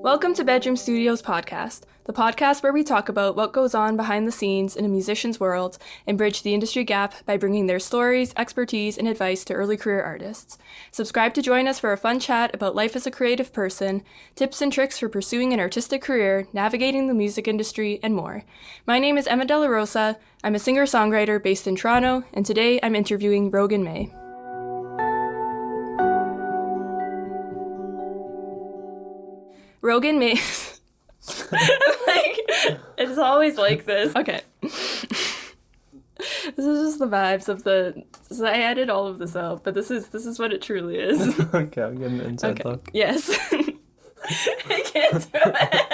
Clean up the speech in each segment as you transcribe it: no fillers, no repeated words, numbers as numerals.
Welcome to Bedroom Studios Podcast, the podcast where we talk about what goes on behind the scenes in a musician's world and bridge the industry gap by bringing their stories, expertise, and advice to early career artists. Subscribe to join us for a fun chat about life as a creative person, tips and tricks for pursuing an artistic career, navigating the music industry, and more. My name is Emma Della Rossa. I'm a singer-songwriter based in Toronto, and today I'm interviewing Rogan Mei. Rogan Mei. It's always like this. Okay. This is just the vibes of the. So I edit all of this out, but this is what it truly is. Okay, I'm getting an inside look. Yes. I can't do it.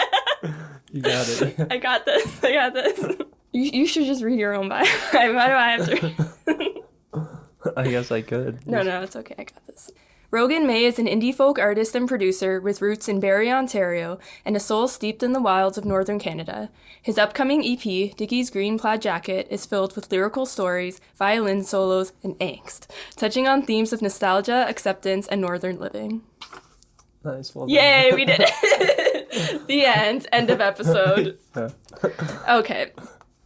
You got it. I got this. You should just read your own bio. Why do I have to? I guess I could. No, it's okay. I got this. Rogan Mei is an indie folk artist and producer with roots in Barrie, Ontario, and a soul steeped in the wilds of northern Canada. His upcoming EP, Dickies Green Plaid Jacket, is filled with lyrical stories, violin solos, and angst, touching on themes of nostalgia, acceptance, and northern living. Nice. Well done. Yay, we did it! The end. End of episode. Yeah. Okay.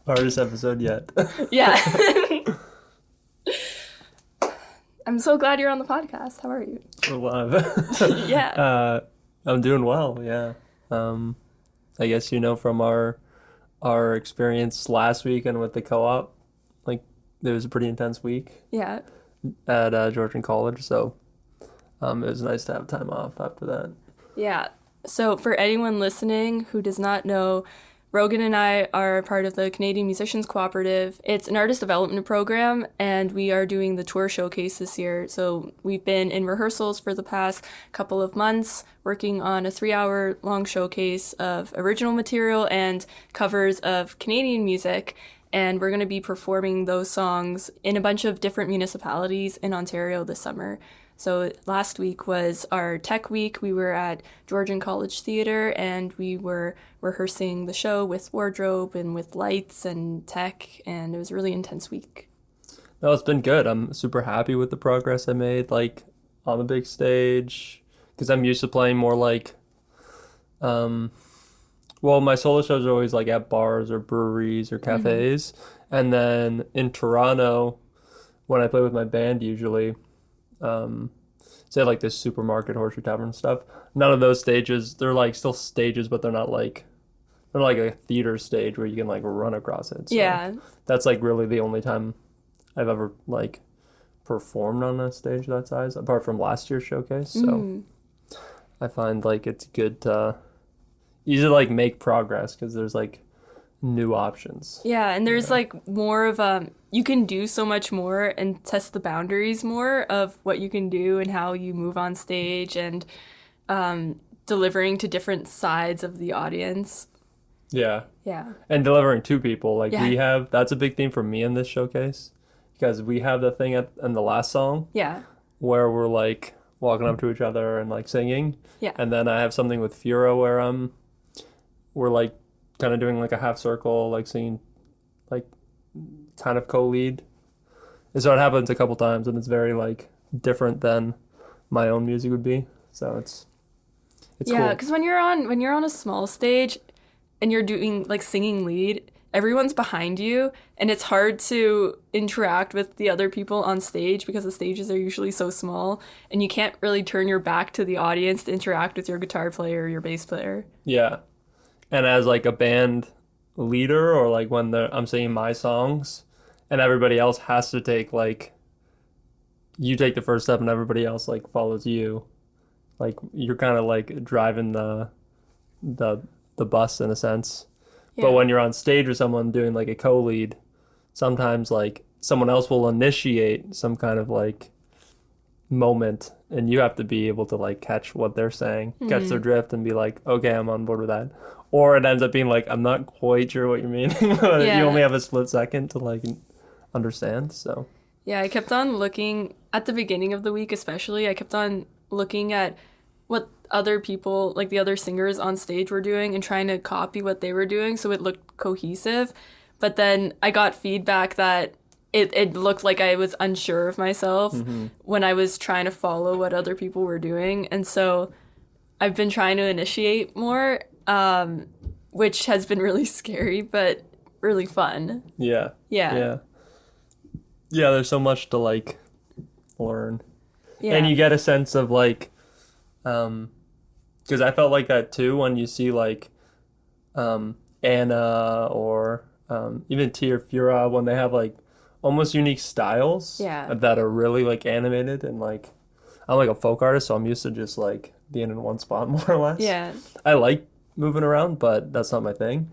Hardest episode yet. Yeah. I'm so glad you're on the podcast. How are you? We're live. Yeah. I'm doing well, yeah. I guess you know from our experience last weekend with the co-op, like it was a pretty intense week. Yeah. At Georgian College, so it was nice to have time off after that. Yeah. So for anyone listening who does not know, Rogan and I are part of the Canadian Musicians Cooperative. It's an artist development program, and we are doing the tour showcase this year. So we've been in rehearsals for the past couple of months, working on a 3-hour long showcase of original material and covers of Canadian music. And we're going to be performing those songs in a bunch of different municipalities in Ontario this summer. So last week was our tech week. We were at Georgian College Theatre, and we were rehearsing the show with wardrobe and with lights and tech, and it was a really intense week. No, it's been good. I'm super happy with the progress I made, like, on the big stage, because I'm used to playing more like, well, my solo shows are always like at bars or breweries or cafes, and then in Toronto, when I play with my band usually, say like this supermarket, Horseshoe Tavern stuff, none of those stages, they're like still stages, but they're like a theater stage where you can like run across it. So yeah, that's like really the only time I've ever like performed on a stage that size, apart from last year's showcase. So I find like it's good to easy to like make progress because there's like new options. Yeah, and there's like more of you can do so much more and test the boundaries more of what you can do and how you move on stage and delivering to different sides of the audience. Yeah. Yeah. And delivering to people. Like Yeah. we have, that's a big theme for me in this showcase because we have the thing in the last song Yeah. where we're like walking up to each other and like singing. Yeah. And then I have something with Fura where we're like kind of doing like a half circle, like singing, like kind of co-lead. And so it happens a couple times, and it's very like different than my own music would be. So it's Yeah, cool. because when you're on a small stage and you're doing like singing lead, everyone's behind you, and it's hard to interact with the other people on stage because the stages are usually so small, and you can't really turn your back to the audience to interact with your guitar player or your bass player. Yeah. And as like a band leader, or like when I'm singing my songs and everybody else has to take like, you take the first step and everybody else like follows you, like you're kind of like driving the bus in a sense. Yeah. But when you're on stage with someone doing like a co-lead, sometimes like someone else will initiate some kind of like moment, and you have to be able to like catch what they're saying, catch their drift, and be like, okay, I'm on board with that. Or it ends up being like, I'm not quite sure what you mean. But Yeah. You only have a split second to like understand. So Yeah, I kept on looking at the beginning of the week, especially. I kept on looking at what other people, like the other singers on stage, were doing and trying to copy what they were doing so it looked cohesive. But then I got feedback that it looked like I was unsure of myself when I was trying to follow what other people were doing. And so I've been trying to initiate more, which has been really scary, but really fun. Yeah. Yeah. Yeah. Yeah, there's so much to like learn. Yeah. And you get a sense of like, because I felt like that too when you see like Anna or even Tia Fura when they have like almost unique styles Yeah. that are really like animated and like I'm like a folk artist, so I'm used to just like being in one spot more or less. Yeah. I like moving around, but that's not my thing.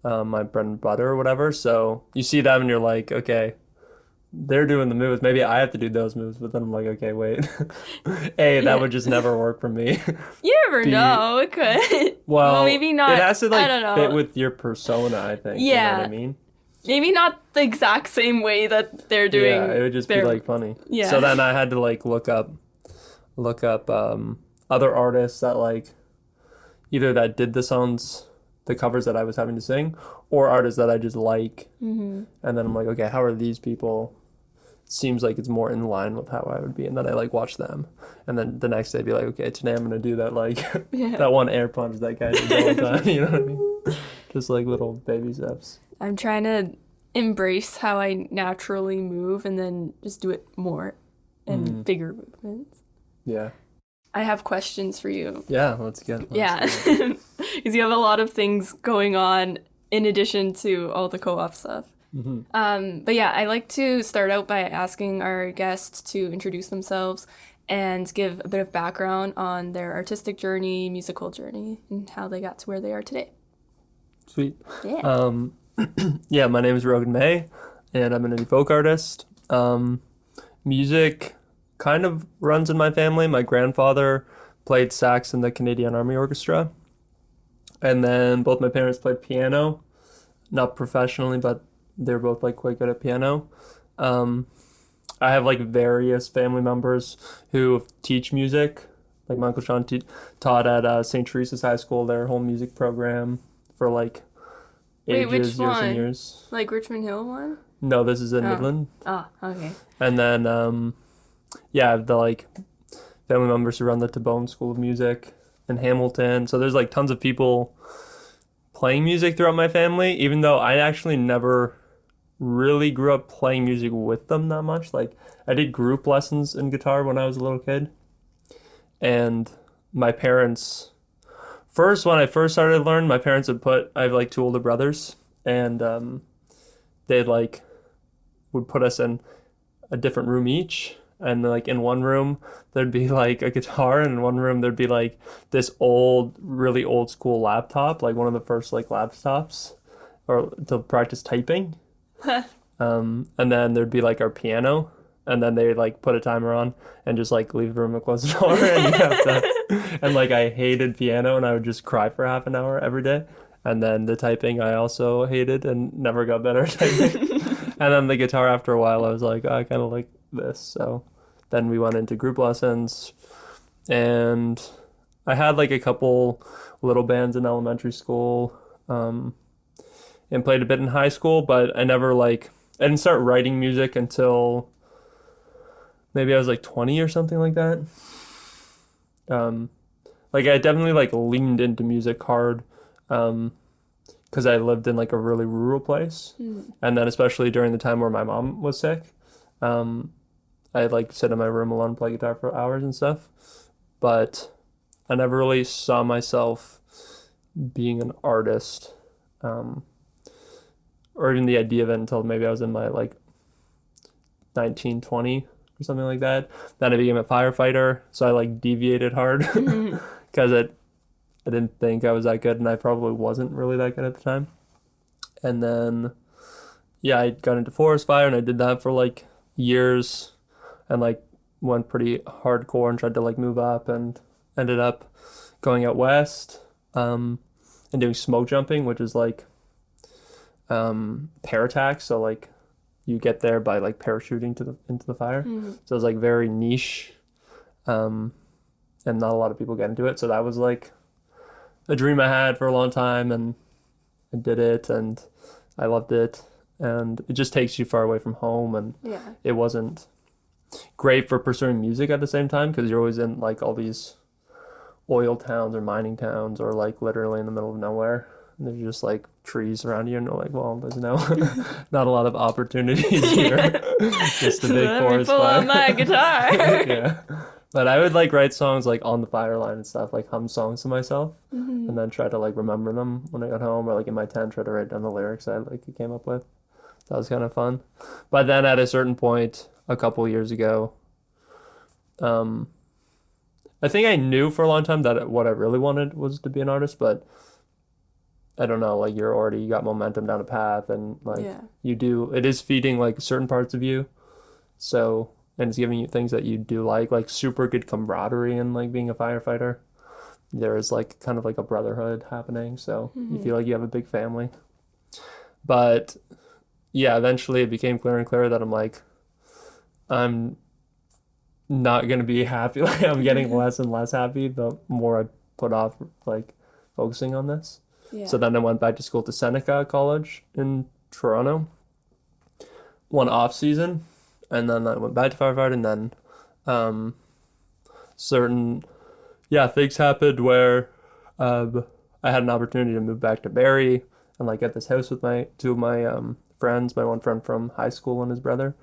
My bread and butter or whatever. So you see them and you're like, okay, they're doing the moves. Maybe I have to do those moves, but then I'm like, okay, wait. A, that would just never work for me. You never B, know. It could. well, maybe not. It has to I don't like know. fit with your persona, I think. You know Yeah. what I mean? Maybe not the exact same way that they're doing. Yeah, it would just be their- like funny. Yeah. So then I had to like look up other artists that like either that did the songs, the covers that I was having to sing, or artists that I just like. Mm-hmm. And then I'm like, okay, how are these people? Seems like it's more in line with how I would be, and then I like watch them, and then the next day be like, okay, today I'm gonna do that like Yeah. that one air punch that guy did all the time. You know what I mean? Just like little baby steps. I'm trying to embrace how I naturally move and then just do it more and bigger movements. Yeah. I have questions for you. Yeah. Let's get. Yeah. Because you have a lot of things going on in addition to all the co-op stuff. But yeah, I like to start out by asking our guests to introduce themselves and give a bit of background on their artistic journey, musical journey, and how they got to where they are today. Sweet. Yeah. Yeah, my name is Rogan Mei, and I'm an indie folk artist. Music kind of runs in my family. My grandfather played sax in the Canadian Army Orchestra, and then both my parents played piano, not professionally, but they're both like quite good at piano. I have like various family members who teach music. Like my Uncle Sean taught at St. Teresa's High School, their whole music program for like Wait, ages, which years one? and years. Like Richmond Hill one? No, this is in Midland. Oh, okay. And then, yeah, the like family members who run the Tabone School of Music in Hamilton. So there's like tons of people playing music throughout my family, even though I actually never really grew up playing music with them that much. Like I did group lessons in guitar when I was a little kid. And my parents, when I first started to learn, my parents I have like two older brothers, and they'd like would put us in a different room each. And like in one room, there'd be like a guitar, and in one room, there'd be like this really old school laptop, like one of the first like laptops or to practice typing. And then there'd be like our piano, and then they'd like put a timer on and just like leave the room and close the door. And you have to, and like I hated piano, and I would just cry for half an hour every day. And then the typing I also hated and never got better at typing. And then the guitar, after a while, I was like, I kind of like this. So then we went into group lessons, and I had like a couple little bands in elementary school, and played a bit in high school, but I didn't start writing music until maybe I was like 20 or something like that. Like I definitely like leaned into music hard, because I lived in like a really rural place. And then especially during the time where my mom was sick, I'd like sit in my room alone and play guitar for hours and stuff. But I never really saw myself being an artist, or even the idea of it until maybe I was in my like 19, 20 or something like that. Then I became a firefighter, so I like deviated hard because I didn't think I was that good, and I probably wasn't really that good at the time. And then, yeah, I got into forest fire, and I did that for like years, and like went pretty hardcore and tried to like move up, and ended up going out west, and doing smoke jumping, which is like paratax. So like you get there by like parachuting into the fire. So it's like very niche, and not a lot of people get into it. So that was like a dream I had for a long time, and I did it, and I loved it. And it just takes you far away from home, and Yeah. it wasn't great for pursuing music at the same time, because you're always in like all these oil towns or mining towns or like literally in the middle of nowhere. And there's just like trees around you and you're like, well, there's no not a lot of opportunities here. Just a big Let me forest pull fire. out my guitar. Yeah. But I would like write songs like on the fire line and stuff, like hum songs to myself and then try to like remember them when I got home or like in my tent try to write down the lyrics I like came up with. That was kind of fun. But then at a certain point a couple years ago, I think I knew for a long time that what I really wanted was to be an artist, but I don't know, like you got momentum down a path and like Yeah. it is feeding like certain parts of you. So, and it's giving you things that you do like super good camaraderie in like being a firefighter. There is like kind of like a brotherhood happening. So you feel like you have a big family. But yeah, eventually it became clearer and clearer that I'm not going to be happy. Like I'm getting less and less happy the more I put off like focusing on this. Yeah. So then I went back to school to Seneca College in Toronto, one off season, and then I went back to firefighting, and then things happened where I had an opportunity to move back to Barrie and like get this house with my two of my friends, my one friend from high school and his brother,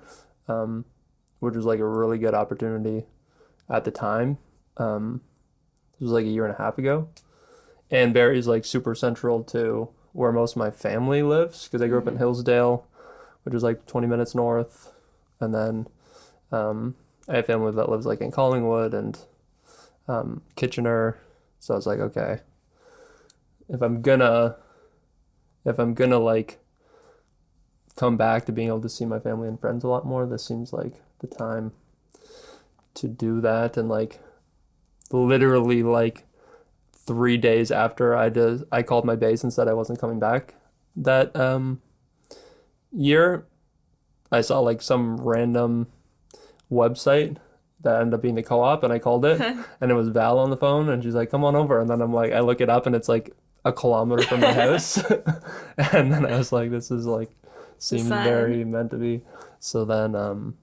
which was like a really good opportunity at the time. It was like a year and a half ago. And Barrie's like super central to where most of my family lives because I grew up in Hillsdale, which is like 20 minutes north. And then I have family that lives like in Collingwood and Kitchener. So I was like, okay, if I'm gonna like come back to being able to see my family and friends a lot more, this seems like the time to do that. And like literally like 3 days after I called my base and said I wasn't coming back that year, I saw like some random website that ended up being the co-op and I called it and it was Val on the phone and she's like, come on over. And then I'm like, I look it up and it's like a kilometer from my house. And then I was like, this is like, seems very meant to be. So then,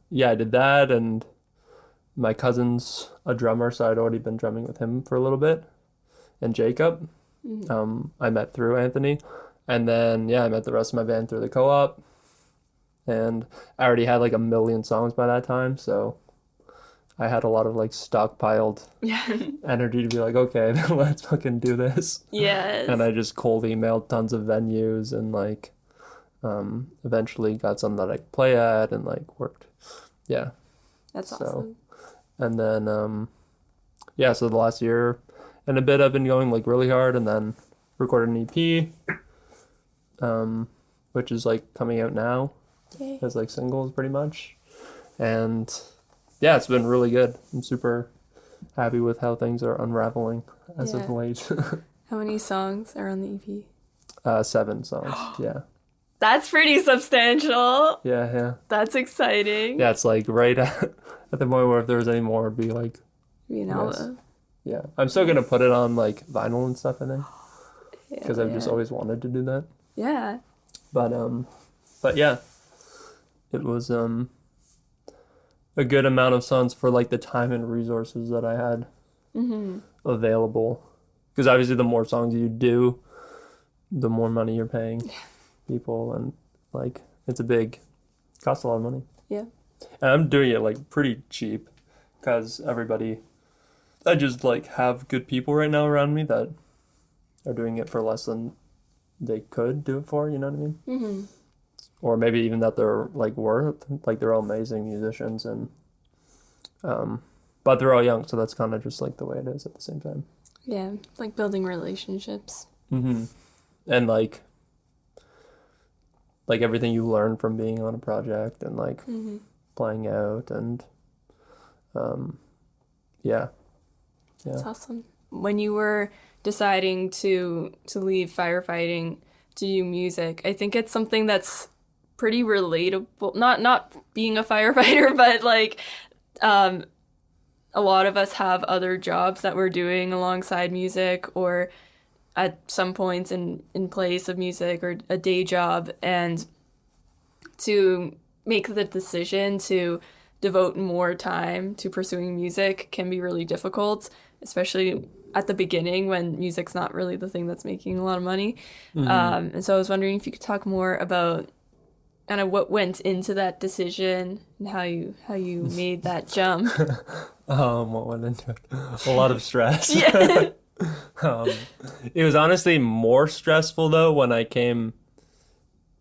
yeah, I did that and my cousin's a drummer, so I'd already been drumming with him for a little bit. And Jacob, I met through Anthony. And then, yeah, I met the rest of my band through the co-op. And I already had like 1 million songs by that time, so I had a lot of like stockpiled energy to be like, okay, then let's fucking do this. Yes. And I just cold emailed tons of venues and like eventually got some that I could play at and like worked. Yeah. That's awesome. And then so the last year and a bit I've been going like really hard and then recorded an EP, which is like coming out now. Yay. As like singles pretty much. And yeah, it's been really good. I'm super happy with how things are unraveling as of late. How many songs are on the EP? 7 songs. Yeah. That's pretty substantial. Yeah. That's exciting. Yeah, it's like right at the point where if there was any more, it'd be like, You know. yeah. I'm still gonna put it on like vinyl and stuff, I think, because I've just always wanted to do that. Yeah. But yeah, it was a good amount of songs for like the time and resources that I had available. Because obviously, the more songs you do, the more money you're paying people, and like costs a lot of money. Yeah. And I'm doing it like pretty cheap because I just like have good people right now around me that are doing it for less than they could do it for, you know what I mean? Mm-hmm. Or maybe even that they're like worth, like they're all amazing musicians and, but they're all young. So that's kind of just like the way it is at the same time. Yeah. Like building relationships. Mm-hmm. And like everything you learn from being on a project and like playing out and, yeah. That's awesome. When you were deciding to leave firefighting to do music, I think it's something that's pretty relatable. Not being a firefighter, but like a lot of us have other jobs that we're doing alongside music or at some points in place of music or a day job, and to make the decision to devote more time to pursuing music can be really difficult, especially at the beginning when music's not really the thing that's making a lot of money. And so I was wondering if you could talk more about kind of what went into that decision and how you made that jump. What went into it? A lot of stress. Yeah. It was honestly more stressful though when I came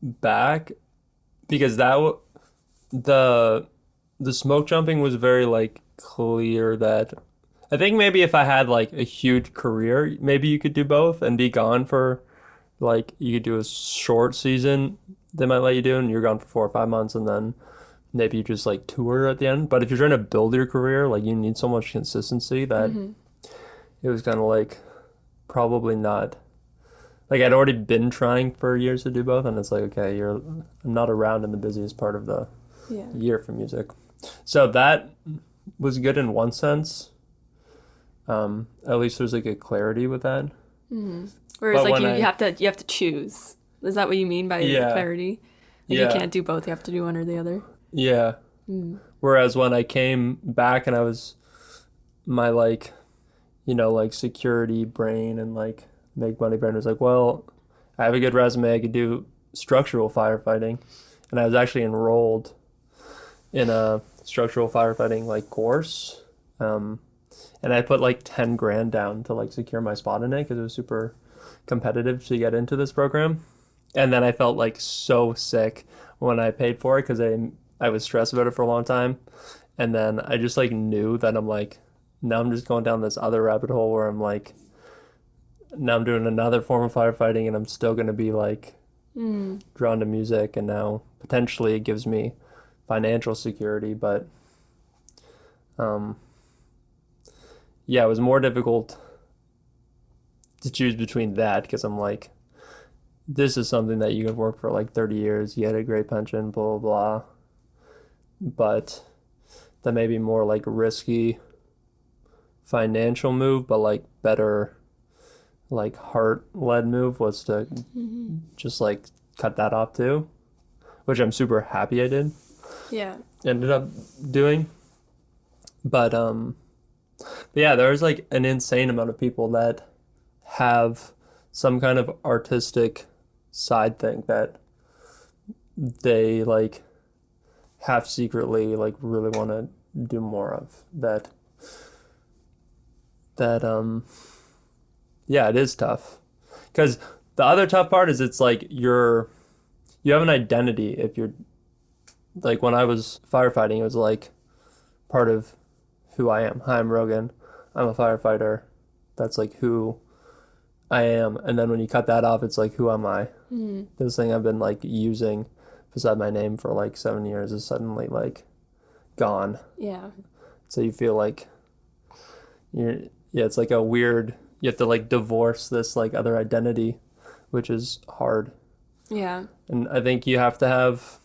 back, because the smoke jumping was very like clear that I think maybe if I had like a huge career, maybe you could do both and be gone for like, you could do a short season they might let you do and you're gone for 4 or 5 months, and then maybe you just like tour at the end. But if you're trying to build your career, like you need so much consistency that it was kind of like probably not, like I'd already been trying for years to do both, and it's like, okay, I'm not around in the busiest part of the year for music. So that was good in one sense. At least there's like a clarity with that. Whereas like you have to choose. Is that what you mean by clarity? Like you can't do both, you have to do one or the other. Yeah. Whereas when I came back and I was my like, like security brain and like make money brain was like, well, I have a good resume, I could do structural firefighting. And I was actually enrolled in a structural firefighting like course. And I put like 10 grand down to like secure my spot in it because it was super competitive to get into this program. And then I felt like so sick when I paid for it because I was stressed about it for a long time. And then I just like knew that I'm like, now I'm just going down this other rabbit hole where I'm like, now I'm doing another form of firefighting and I'm still going to be like drawn to music. And now potentially it gives me financial security. But yeah, it was more difficult to choose between that because I'm like, this is something that you could work for like 30 years, you had a great pension, blah, blah, blah. But that may be more like risky financial move, but like better like heart-led move was to just like cut that off too, which I'm super happy I did. Yeah. Ended up doing. But yeah, there's like an insane amount of people that have some kind of artistic side thing that they like half secretly like really want to do more of that yeah, it is tough because the other tough part is it's like you have an identity. If you're like, when I was firefighting, it was like part of who I am. Hi, I'm Rogan, I'm a firefighter. That's like who I am. And then when you cut that off, it's like, who am I? This thing I've been like using beside my name for like 7 years is suddenly like gone. Yeah. So you feel like it's like a weird, you have to like divorce this like other identity, which is hard. Yeah. And I think you have to have,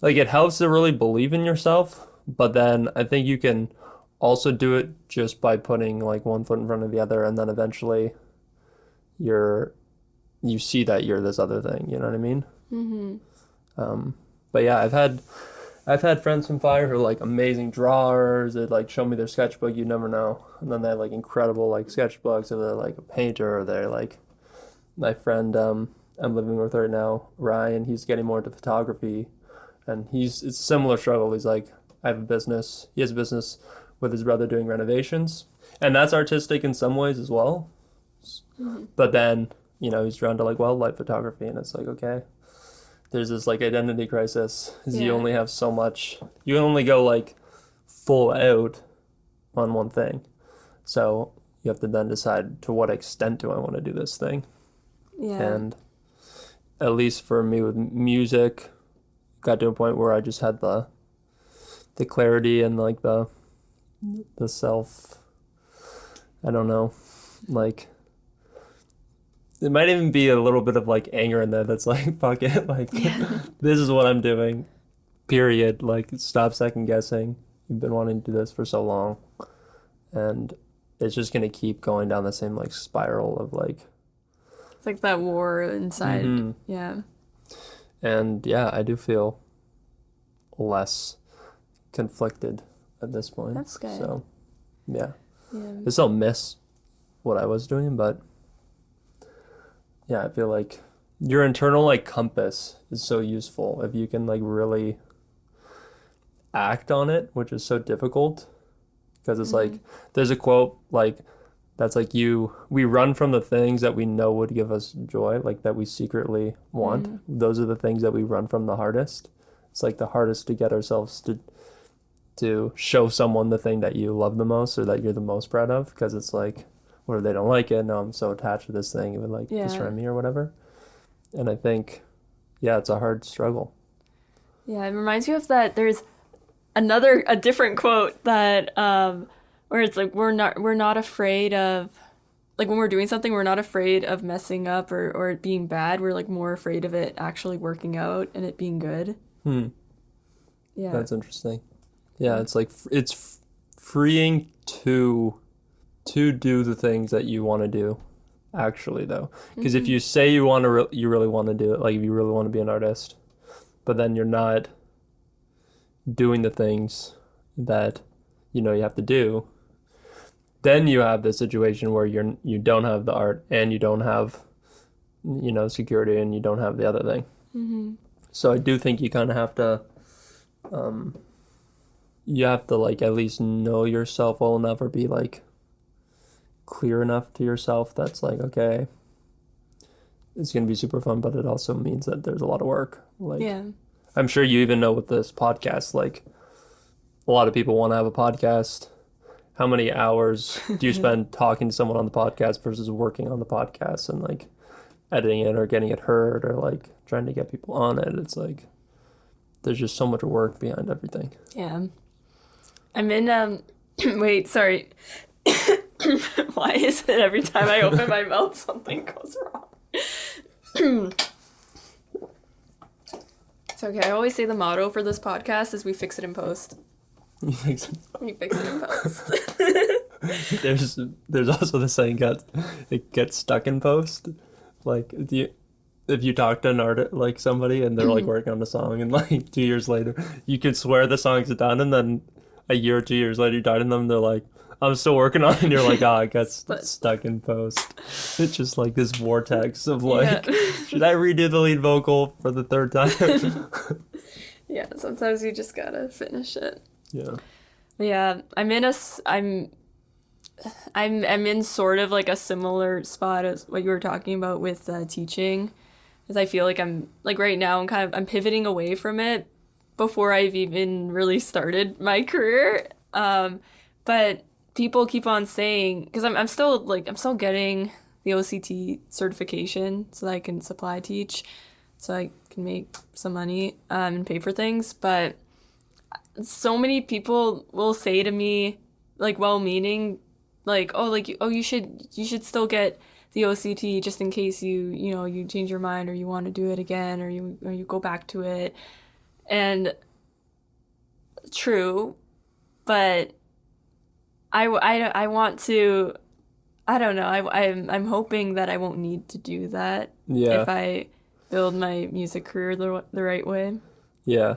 like, it helps to really believe in yourself, but then I think you can also do it just by putting like one foot in front of the other, and then eventually you see that you're this other thing, you know what I mean? But yeah, I've had friends from fire who are like amazing drawers. They like show me their sketchbook, you never know, and then they have like incredible like sketchbooks, or they're like a painter, or they're like my friend I'm living with right now, Ryan. He's getting more into photography, and it's a similar struggle. He's like, I have a business. He has a business with his brother doing renovations, and that's artistic in some ways as well. But then, he's drawn to like wildlife photography, and it's like, okay, there's this like identity crisis. You only have so much. You can only go like full out on one thing. So you have to then decide, to what extent do I want to do this thing? Yeah. And at least for me with music, got to a point where I just had the clarity and like the self, I don't know, like it might even be a little bit of like anger in there that's like, fuck it, like this is what I'm doing, period. Like, stop second guessing. You've been wanting to do this for so long, and it's just gonna keep going down the same like spiral of like, it's like that war inside. Yeah. And yeah, I do feel less conflicted at this point. That's good. So, yeah. Yeah. I still miss what I was doing, but yeah, I feel like your internal like compass is so useful if you can like really act on it, which is so difficult because it's like there's a quote like that's like we run from the things that we know would give us joy, like that we secretly want. Those are the things that we run from the hardest. It's like the hardest to get ourselves to show someone the thing that you love the most or that you're the most proud of, because it's like, what if they don't like it? No, I'm so attached to this thing, it would like destroy me or whatever. And I think, yeah, it's a hard struggle. Yeah, it reminds me of that. There's a different quote that where it's like we're not afraid of, like when we're doing something, we're not afraid of messing up or it being bad. We're like more afraid of it actually working out and it being good. Yeah, That's interesting. Yeah, it's like it's freeing to do the things that you want to do. Actually, though, because if you say you want to, you really want to do it, like if you really want to be an artist, but then you're not doing the things that you know you have to do, then you have the situation where you don't have the art and you don't have, you know, security and you don't have the other thing. So I do think you kind of have to, you have to like at least know yourself well enough or be like clear enough to yourself that's like, okay, it's gonna be super fun, but it also means that there's a lot of work. Like, yeah, I'm sure you even know with this podcast, like a lot of people want to have a podcast. How many hours do you spend talking to someone on the podcast versus working on the podcast and like editing it or getting it heard or like trying to get people on it? It's like there's just so much work behind everything. yeah. I'm in wait, sorry. Why is it every time I open my mouth something goes wrong? It's okay. I always say the motto for this podcast is we fix it in post. You think so? We fix it in post. There's also the saying it gets stuck in post. Like if you talk to an artist, like somebody, and they're like working on a song, and like 2 years later, you could swear the song's done, and then a year or 2 years later, you talk to them, they're like, I'm still working on it, and you're like, it got stuck in post. It's just like this vortex of like, should I redo the lead vocal for the third time? Yeah, sometimes you just gotta finish it. Yeah. Yeah, I'm in sort of like a similar spot as what you were talking about with teaching, because I feel like I'm like right now I'm pivoting away from it before I've even really started my career. But people keep on saying, because I'm still getting the OCT certification so that I can supply teach, so I can make some money and pay for things. But so many people will say to me, like well-meaning, like, you should still get the OCT just in case you change your mind or you want to do it again or you go back to it. And true, but I want to, I don't know, I'm hoping that I won't need to do that if I build my music career the right way. Yeah.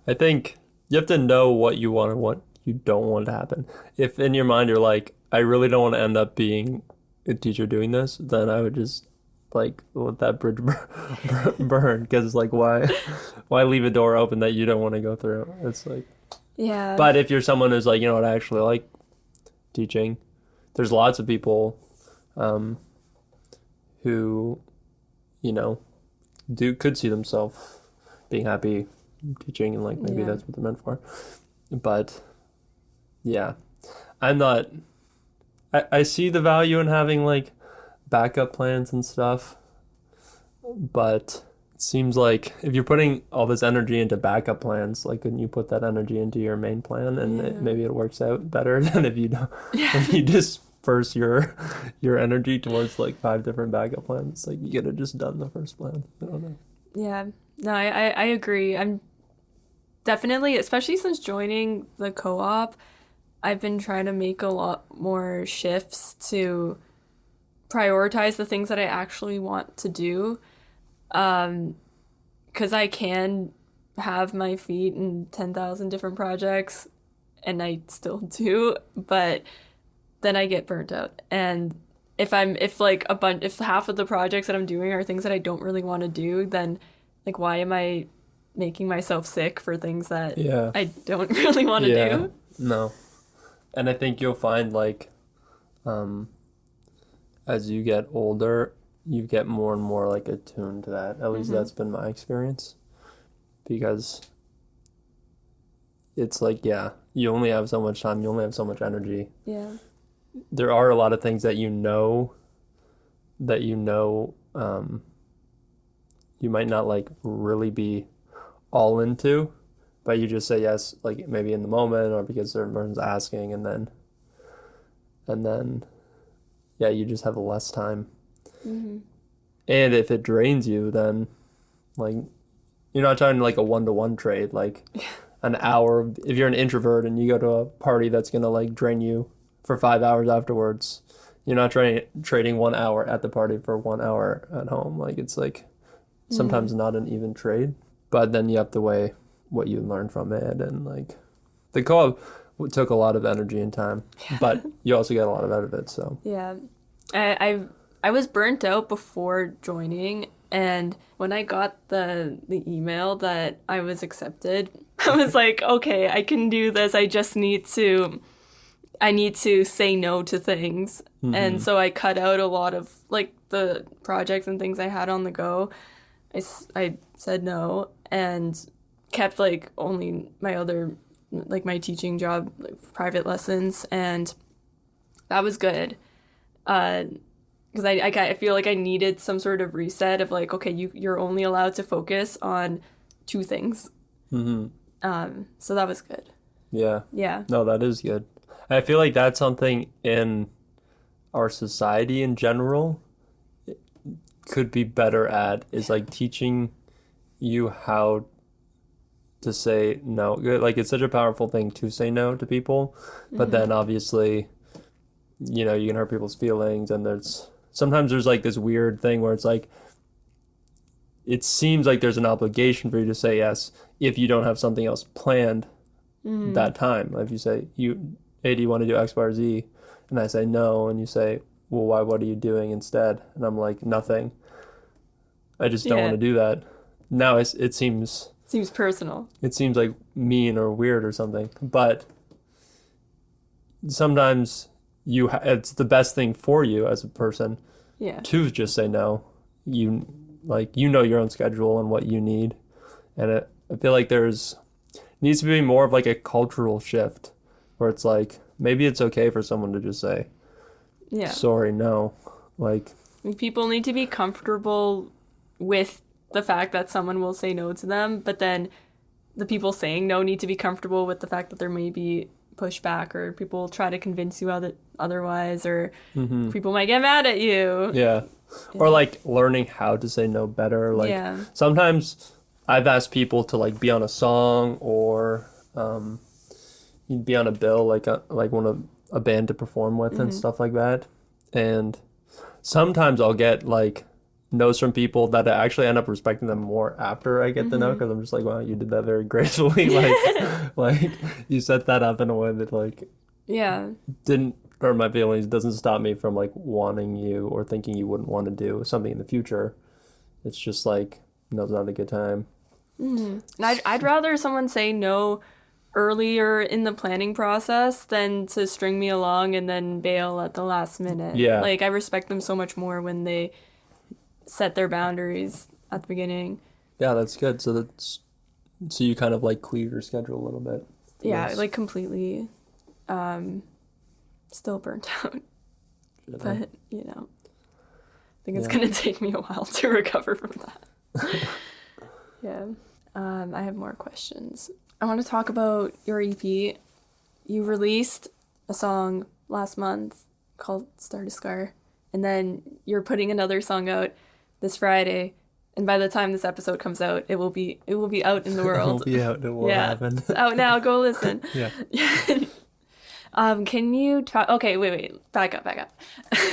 I think you have to know what you want and what you don't want to happen. If in your mind you're like, I really don't want to end up being a teacher doing this, then I would just like let that bridge burn, because it's like, why leave a door open that you don't want to go through? It's like, yeah. But if you're someone who's like, you know what, I actually like teaching, there's lots of people who, you know, could see themselves being happy teaching, and like maybe that's what they're meant for. But yeah, I see the value in having like backup plans and stuff, but it seems like if you're putting all this energy into backup plans, like couldn't you put that energy into your main plan, and maybe it works out better than if you don't, if you disperse your energy towards like 5 different backup plans. Like you could have just done the first plan. I don't know. Yeah, no, I agree. I'm definitely, especially since joining the co-op, I've been trying to make a lot more shifts to prioritize the things that I actually want to do. Because I can have my feet in 10,000 different projects, and I still do, but then I get burnt out. And if half of the projects that I'm doing are things that I don't really want to do, then like why am I making myself sick for things that I don't really want to do? No. And I think you'll find like as you get older, you get more and more like attuned to that. At least that's been my experience. Because it's like, you only have so much time, you only have so much energy. Yeah. There are a lot of things that you might not like really be all into, but you just say yes, like maybe in the moment or because a certain person's asking, and then you just have less time. And if it drains you, then like you're not trying like a 1-to-1 trade, like an hour. If you're an introvert and you go to a party that's gonna like drain you for 5 hours afterwards, you're not trading 1 hour at the party for 1 hour at home. Like it's like sometimes not an even trade, but then you have to weigh what you learn from it. And like the co-op took a lot of energy and time, but you also get a lot out of it. So yeah, I was burnt out before joining, and when I got the email that I was accepted, I was like, okay, I can do this. I just need to say no to things. And so I cut out a lot of like the projects and things I had on the go. I said no and kept like only my other, like my teaching job, like private lessons, and that was good. Because I feel like I needed some sort of reset of like, okay, you're only allowed to focus on 2 things. So that was good. Yeah. No, that is good. I feel like that's something in our society in general could be better at, is like teaching you how to say no. Like it's such a powerful thing to say no to people, but then obviously, you can hurt people's feelings, and sometimes there's like this weird thing where it's like, it seems like there's an obligation for you to say yes if you don't have something else planned that time. If you say, hey, do you want to do X, Y, or Z? And I say no, and you say, well, why? What are you doing instead? And I'm like, nothing. I just don't want to do that. Now it seems personal. It seems like mean or weird or something. But sometimes it's the best thing for you as a person to just say no. You know your own schedule and what you need. And I feel like needs to be more of like a cultural shift where it's like, maybe it's okay for someone to just say, sorry, no. Like people need to be comfortable with the fact that someone will say no to them, but then the people saying no need to be comfortable with the fact that there may be pushback, or people try to convince you otherwise, or people might get mad at you. Yeah. Or like learning how to say no better. Like sometimes I've asked people to like be on a song, or you'd be on a bill, like a band to perform with and stuff like that. And sometimes I'll get like no's from people that I actually end up respecting them more after I get the no, because I'm just like, wow, you did that very gracefully. like you set that up in a way that like didn't hurt my feelings. Doesn't stop me from like wanting you or thinking you wouldn't want to do something in the future. It's just like, no, it's not a good time. And I'd rather someone say no earlier in the planning process than to string me along and then bail at the last minute. Yeah. Like I respect them so much more when they set their boundaries at the beginning. Yeah, that's good. So you kind of like clear your schedule a little bit. Yeah, like completely still burnt out. But, I think it's going to take me a while to recover from that. Yeah. I have more questions. I want to talk about your EP. You released a song last month called Star to Scar, and then you're putting another song out this Friday, and by the time this episode comes out, it will be out in the world. It will be out. It will happen. It's out now. Go listen. Yeah. Can you talk? Okay, wait. Back up.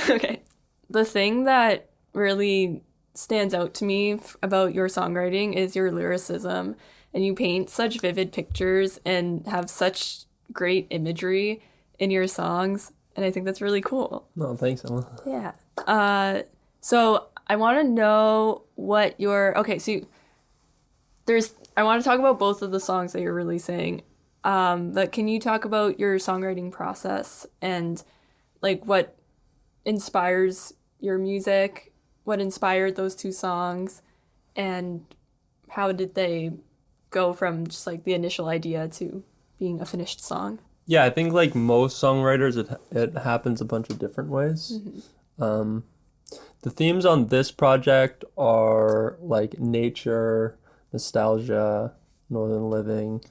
Okay. The thing that really stands out to me about your songwriting is your lyricism. and you paint such vivid pictures and have such great imagery in your songs, and I think that's really cool. No, thanks, Emma. Yeah. So I want to know what your I want to talk about both of the songs that you're releasing. But can you talk about your songwriting process and like what inspires your music, what inspired those two songs, and how did they go from just like the initial idea to being a finished song? Yeah, I think like most songwriters, it happens a bunch of different ways. The themes on this project are like nature, nostalgia, northern living,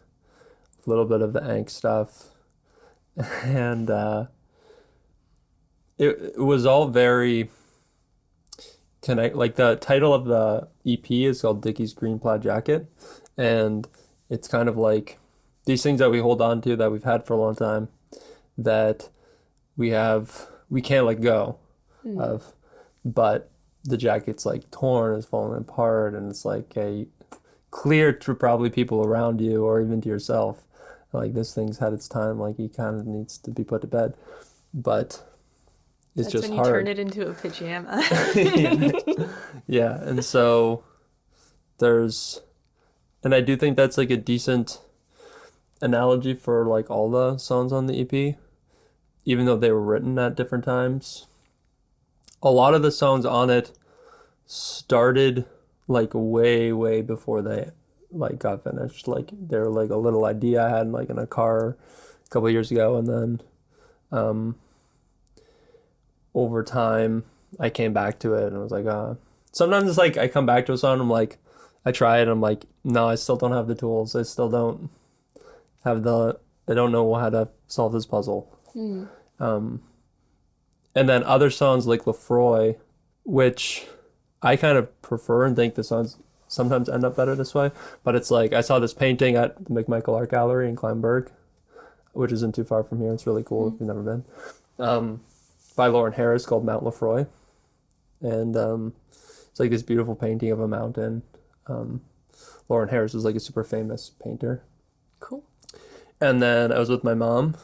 a little bit of the angst stuff, and it was all very like the title of the EP is called Dickies Green Plaid Jacket, and it's kind of like these things that we hold on to that we've had for a long time that we can't let go of, but the jacket's like torn, it's falling apart, and it's like clear to probably people around you or even to yourself, like this thing's had its time, like he kind of needs to be put to bed, but it's That's just when you hard. turn it into a pajama. Yeah, and so and I do think that's like a decent analogy for like all the songs on the EP, even though they were written at different times. A lot of the songs on it started like way before they like got finished. Like they're like a little idea I had like in a car a couple of years ago, and then over time I came back to it and I was like, sometimes it's like I come back to a song and I'm like, I try it and I'm like, no, I still don't have the tools. I still don't have I don't know how to solve this puzzle. And then other songs like Lefroy, which I kind of prefer and think the songs sometimes end up better this way. But it's like I saw this painting at the McMichael Art Gallery in Kleinburg, which isn't too far from here. It's really cool if you've never been. By Lauren Harris called Mount Lefroy. And it's like this beautiful painting of a mountain. Lauren Harris was like a super famous painter. Cool. And then I was with my mom.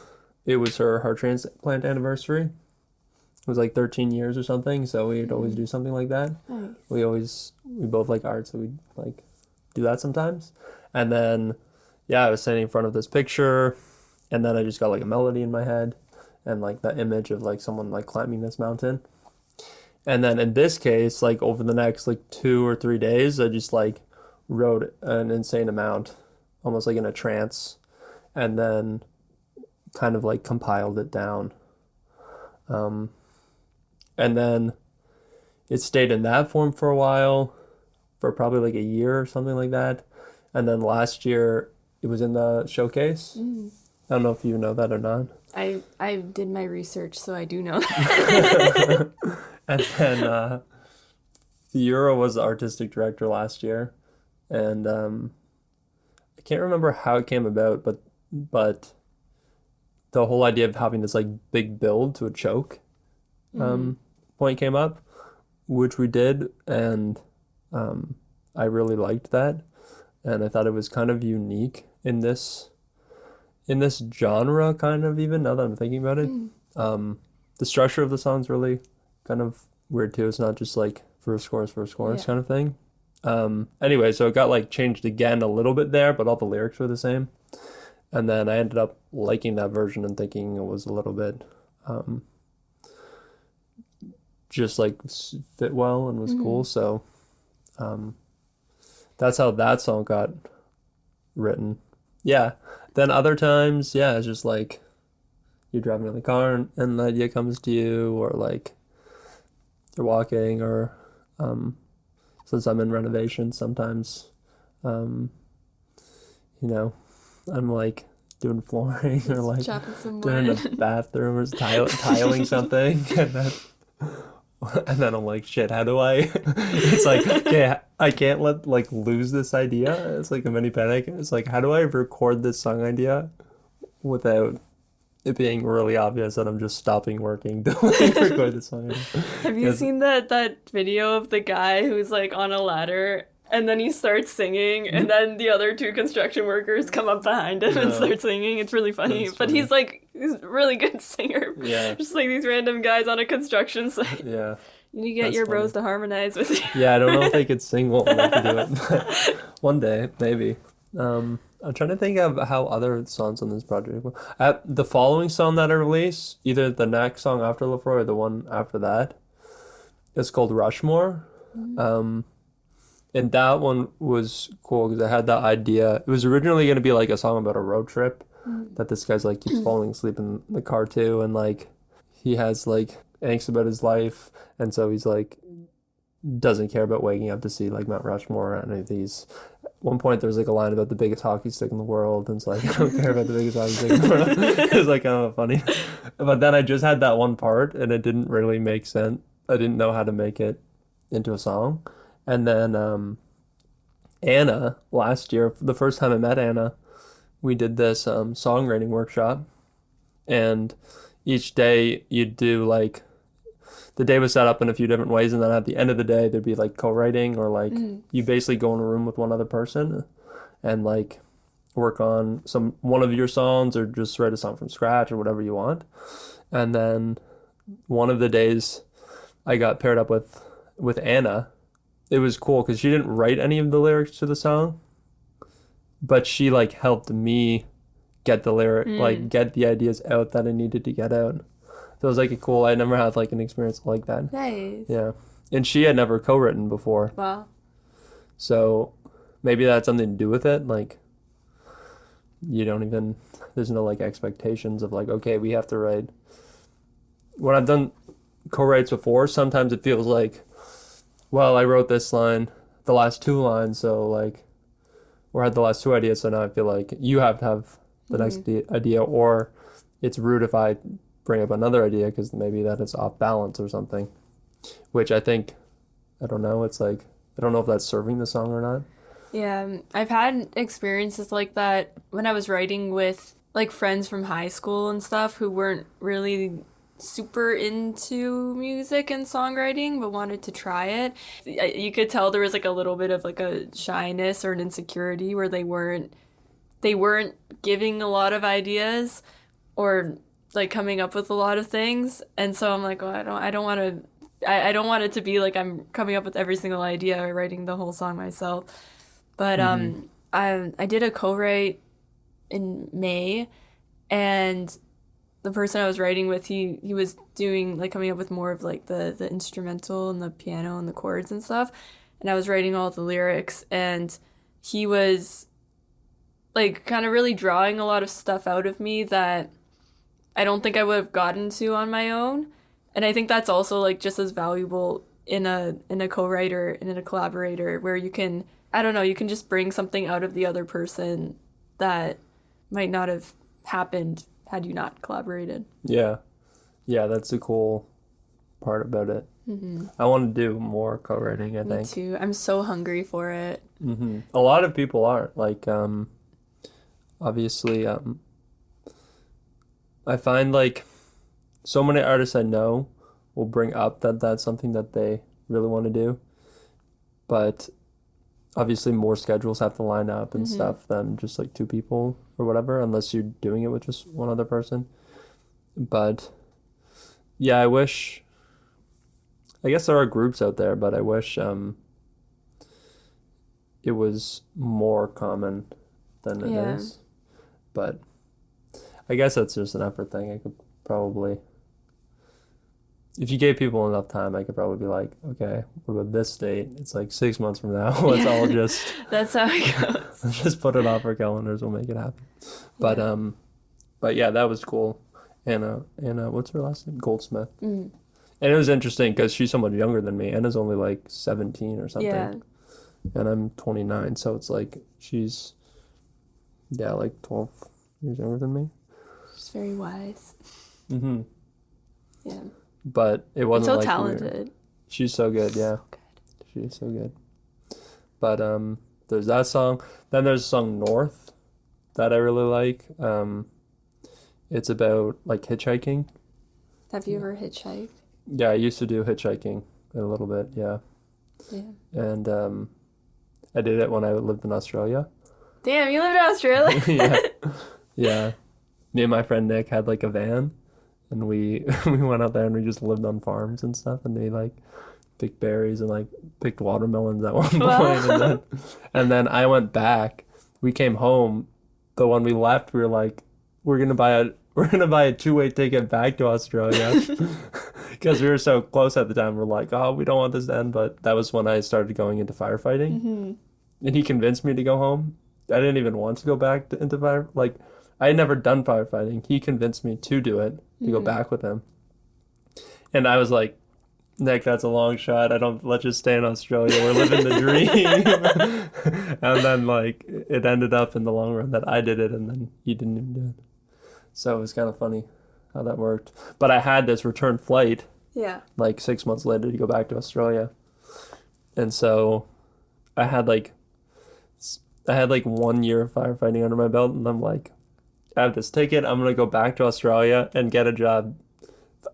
It was her heart transplant anniversary. It was like 13 years or something, so we'd always do something like that. Nice. We both like art, so we'd like do that sometimes. And then, yeah, I was standing in front of this picture, and then I just got like a melody in my head, and like the image of like someone like climbing this mountain. And then in this case, like over the next like 2 or 3 days, I just like wrote an insane amount, almost like in a trance, and then kind of like compiled it down. And then it stayed in that form for a while, for probably like a year or something like that. And then last year it was in the showcase. I don't know if you know that or not. I did my research, so I do know that. And then Fiora was the artistic director last year. And I can't remember how it came about, but the whole idea of having this like big build to a choke point came up, which we did, and I really liked that, and I thought it was kind of unique in this genre, kind of, even now that I'm thinking about it. The structure of the song's really kind of weird too. It's not just like verse chorus kind of thing. Anyway, so it got like changed again a little bit there, but all the lyrics were the same. And then I ended up liking that version and thinking it was a little bit just like fit well and was cool. So that's how that song got written. Yeah. Then other times, yeah, it's just like you're driving in the car and an idea comes to you, or like you're walking, or since I'm in renovation, sometimes I'm like doing flooring or like doing a bathroom or tiling something, and then I'm like, shit, how do I it's like, okay, I can't lose this idea. It's like a mini panic. It's like, how do I record this song idea without it being really obvious that I'm just stopping working to record this song idea? Have you seen that video of the guy who's like on a ladder And then he starts singing, and then the other two construction workers come up behind him and start singing. It's really funny. That's But funny. he's a really good singer. Yeah. Just like these random guys on a construction site. Yeah. You need to get That's your funny. bros to harmonize with you. Yeah, I don't know if they could sing well enough to do it. But one day, maybe. I'm trying to think of how other songs on this project were. The following song that I released, either the next song after Lefroy or the one after that, is called Rushmore. And that one was cool because I had that idea. It was originally going to be like a song about a road trip that this guy's like keeps falling asleep in the car too, and like he has like angst about his life, and so he's like doesn't care about waking up to see like Mount Rushmore or any of these. At one point there was like a line about the biggest hockey stick in the world, and it's like I don't care about the biggest hockey stick in the world. It was like kind of funny, but then I just had that one part and it didn't really make sense. I didn't know how to make it into a song. And then Anna, last year, the first time I met Anna, we did this songwriting workshop. And each day you'd do like, the day was set up in a few different ways. And then at the end of the day, there'd be like co-writing or like you basically go in a room with one other person and like work on one of your songs or just write a song from scratch or whatever you want. And then one of the days I got paired up with Anna. It was cool because she didn't write any of the lyrics to the song, but she like helped me get the like get the ideas out that I needed to get out. So it was like I never had like an experience like that. Nice. Yeah. And she had never co-written before. Wow. So maybe that had something to do with it. Like there's no like expectations of like, okay, we have to write. When I've done co-writes before, sometimes it feels like, well, I wrote this line, the last two lines, so like, or had the last two ideas, so now I feel like you have to have the next idea, or it's rude if I bring up another idea because maybe that is off balance or something, which I think, I don't know, it's like, I don't know if that's serving the song or not. Yeah, I've had experiences like that when I was writing with like friends from high school and stuff who weren't really super into music and songwriting but wanted to try it. You could tell there was like a little bit of like a shyness or an insecurity where they weren't giving a lot of ideas or like coming up with a lot of things. And so I'm like, well, I don't want it to be like I'm coming up with every single idea or writing the whole song myself. But I did a co-write in May, and the person I was writing with, he was doing like coming up with more of like the instrumental and the piano and the chords and stuff, and I was writing all the lyrics, and he was like kind of really drawing a lot of stuff out of me that I don't think I would have gotten to on my own. And I think that's also like just as valuable in a co-writer and in a collaborator, where you can, I don't know, you can just bring something out of the other person that might not have happened had you not collaborated. Yeah, that's a cool part about it. I want to do more co-writing, I think. Me too. I'm so hungry for it. A lot of people aren't. Like, obviously, I find like so many artists I know will bring up that that's something that they really want to do. But obviously more schedules have to line up and stuff than just like two people or whatever, unless you're doing it with just one other person. But yeah, I guess there are groups out there, but I wish it was more common than it is. But I guess that's just an effort thing. I could probably, if you gave people enough time, I could probably be like, okay, what about this date? It's like 6 months from now. Let's all just That's how it goes. let's just put it off our calendars. We'll make it happen. But yeah, that was cool. Anna, what's her last name? Goldsmith. And it was interesting because she's so much younger than me. Anna's only like 17 or something. Yeah. And I'm 29, so it's like she's, like 12 years younger than me. She's very wise. Yeah. But it wasn't so like talented. She's so good, yeah. So good. She's so good. But there's that song. Then there's a song North that I really like. It's about like hitchhiking. Have you ever hitchhiked? Yeah, I used to do hitchhiking a little bit, yeah. Yeah. And I did it when I lived in Australia. Damn, you lived in Australia? Yeah. Yeah. Me and my friend Nick had like a van, and we we went out there and we just lived on farms and stuff, and we like picked berries and like picked watermelons at one point, Wow. and then I went back. We came home, but when we left, we were like, we're gonna buy a two-way ticket back to Australia because we were so close at the time. We're like, oh, we don't want this to end, but that was when I started going into firefighting, Hmm. and he convinced me to go home. I didn't even want to go back into fire. Like, I had never done firefighting. He convinced me to do it, to go back with him. And I was like, Nick, that's a long shot. Let's just stay in Australia. We're living the dream. And then, like, it ended up in the long run that I did it and then he didn't even do it. So it was kind of funny how that worked. But I had this return flight, Yeah. like 6 months later, to go back to Australia. And so I had like, I had like 1 year of firefighting under my belt, and I'm like, I have this ticket. I'm gonna go back to Australia and get a job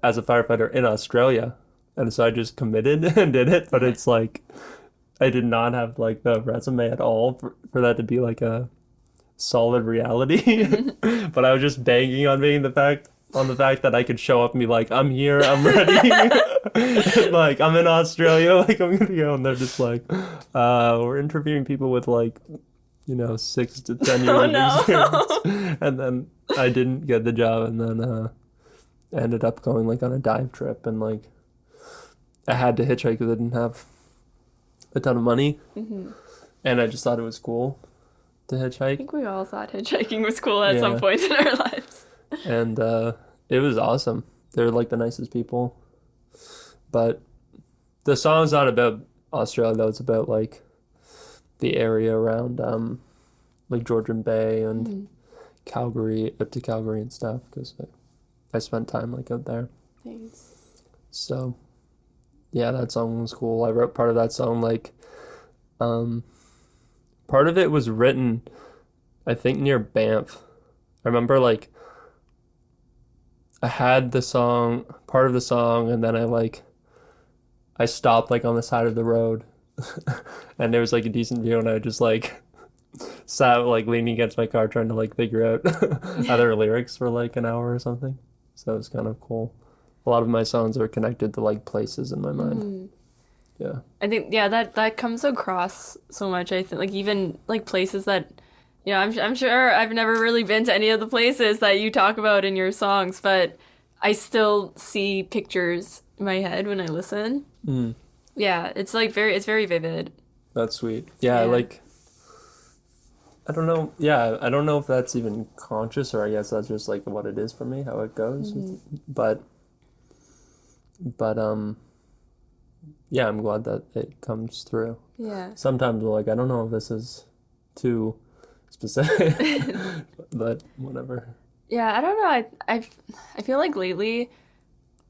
as a firefighter in Australia. And so I just committed and did it. But it's like I did not have like the resume at all for that to be like a solid reality. But I was just banking on being the fact that I could show up and be like, I'm here, I'm ready. Like I'm in Australia, like I'm gonna go, and they're just like, we're interviewing people with like 6 to 10 years Oh of experience. no. And then I didn't get the job, and then ended up going like on a dive trip, and like I had to hitchhike because I didn't have a ton of money, and I just thought it was cool to I hitchhike, think we all thought hitchhiking was cool at some Yeah. point in our lives. and it was awesome. They're like the nicest people, but the song's not about Australia though. It's about like the area around like Georgian Bay and Calgary, up to Calgary and stuff, because I spent time like out there. Thanks. So yeah, that song was cool. I wrote part of that song like part of it was written I think near Banff. I remember like I had the song, part of the song, and then I stopped like on the side of the road and there was like a decent view, and I just like sat like leaning against my car trying to like figure out other lyrics for like an hour or something. So it was kind of cool. A lot of my songs are connected to like places in my mind. Yeah. I think that comes across so much. I think like even like places that I'm sure I've never really been to any of the places that you talk about in your songs, but I still see pictures in my head when I listen. Yeah, it's like it's very vivid. That's sweet. Yeah, Yeah. like I don't know. Yeah, I don't know if that's even conscious, or I guess that's just like what it is for me, how it goes. But yeah, I'm glad that it comes through. Yeah. Sometimes we're like, I don't know if this is too specific, but whatever. Yeah, I don't know. I feel like lately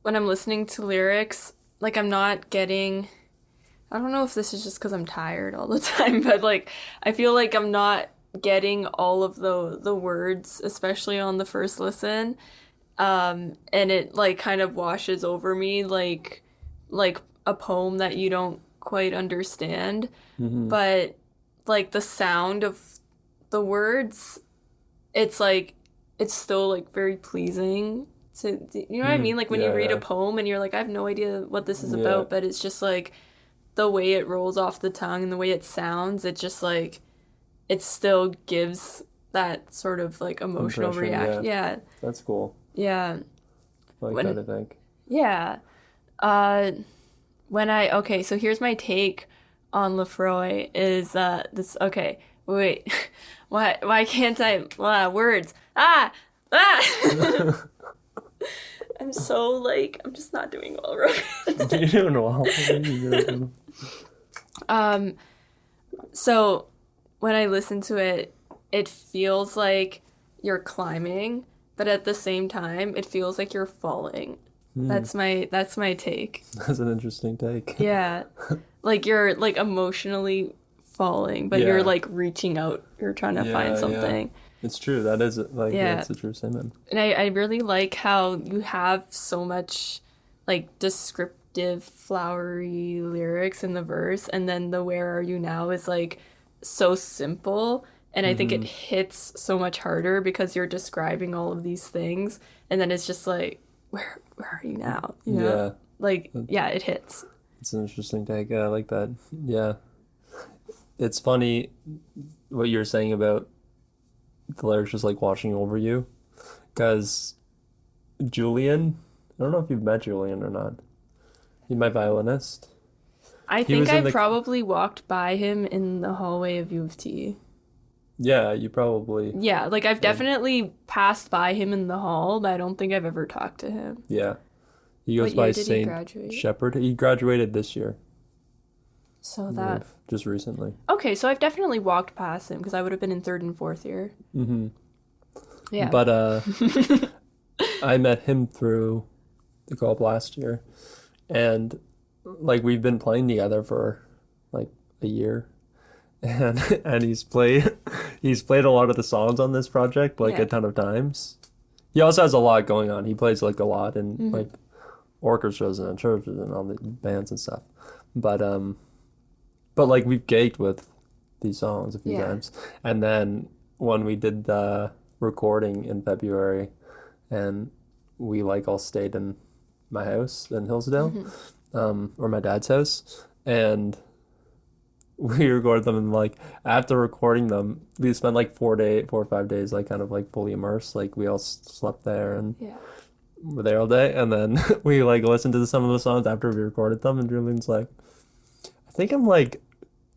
when I'm listening to lyrics, like I'm not getting, I don't know if this is just because I'm tired all the time, but like I feel like I'm not getting all of the words, especially on the first listen. And it like kind of washes over me like a poem that you don't quite understand. But like the sound of the words, it's like it's still like very pleasing to, you know what I mean? Like when you Yeah, read yeah. a poem and you're like, I have no idea what this is Yeah. about, but it's just like the way it rolls off the tongue and the way it sounds, it just like it still gives that sort of like emotional Impression, reaction. Yeah. That's cool. Yeah. I like When- that, I think. Yeah. Okay, so here's my take on Lefroy is this okay, wait. Why can't I words? I'm so like I'm just not doing well, Rogan. You're doing well. You're doing- So when I listen to it, it feels like you're climbing, but at the same time, it feels like you're falling. That's my take. That's an interesting take. Yeah. Like you're like emotionally falling, but Yeah. you're like reaching out. You're trying to Yeah, find yeah. something. It's true. That is like Yeah. that's a true statement. And I really like how you have so much like descriptive, flowery lyrics in the verse, and then the "Where are you now" is like so simple, and I think it hits so much harder because you're describing all of these things, and then it's just like, where are you now? You know? Yeah. Like, yeah, it hits. It's an interesting take. Yeah, I like that. Yeah. It's funny what you're saying about the lyrics just like washing over you. Because Julian, I don't know if you've met Julian or not. He's my violinist. I He think was in I the- probably walked by him in the hallway of U of T. Yeah, you probably, Yeah, like I've definitely passed by him in the hall, but I don't think I've ever talked to him. yeah. He goes What by year did he Saint graduate? Shepherd. He graduated this year, So I that believe, just recently. okay, so I've definitely walked past him because I would have been in third and fourth year. Mm-hmm. Yeah. But I met him through the co-op last year, and like we've been playing together for like a year, and he's played a lot of the songs on this project like Yeah. a ton of times. He also has a lot going on. He plays like a lot in like orchestras and churches and all the bands and stuff. But like we've gigged with these songs a few Yeah. times, and then when we did the recording in February, and we like all stayed in my house in Hillsdale, or my dad's house, and we recorded them, and like after recording them, we spent like 4 or 5 days like kind of like fully immersed. Like we all slept there and Yeah. were there all day, and then we like listened to some of the songs after we recorded them, and Julian's like, I think I'm like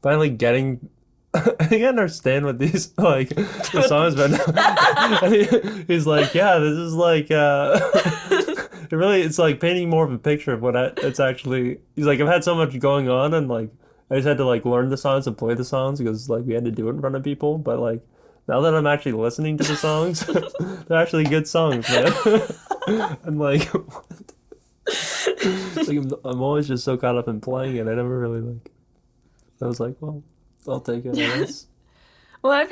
finally getting. I think I understand what these like the songs, but he's like, yeah, this is like it's like painting more of a picture of what it's actually. He's like, I've had so much going on, and like I just had to like learn the songs and play the songs because like we had to do it in front of people. But like now that I'm actually listening to the songs, they're actually good songs, man. I'm like, what? Like I'm always just so caught up in playing it. I never really like. I was like, well, I'll take it, I guess. Well, I've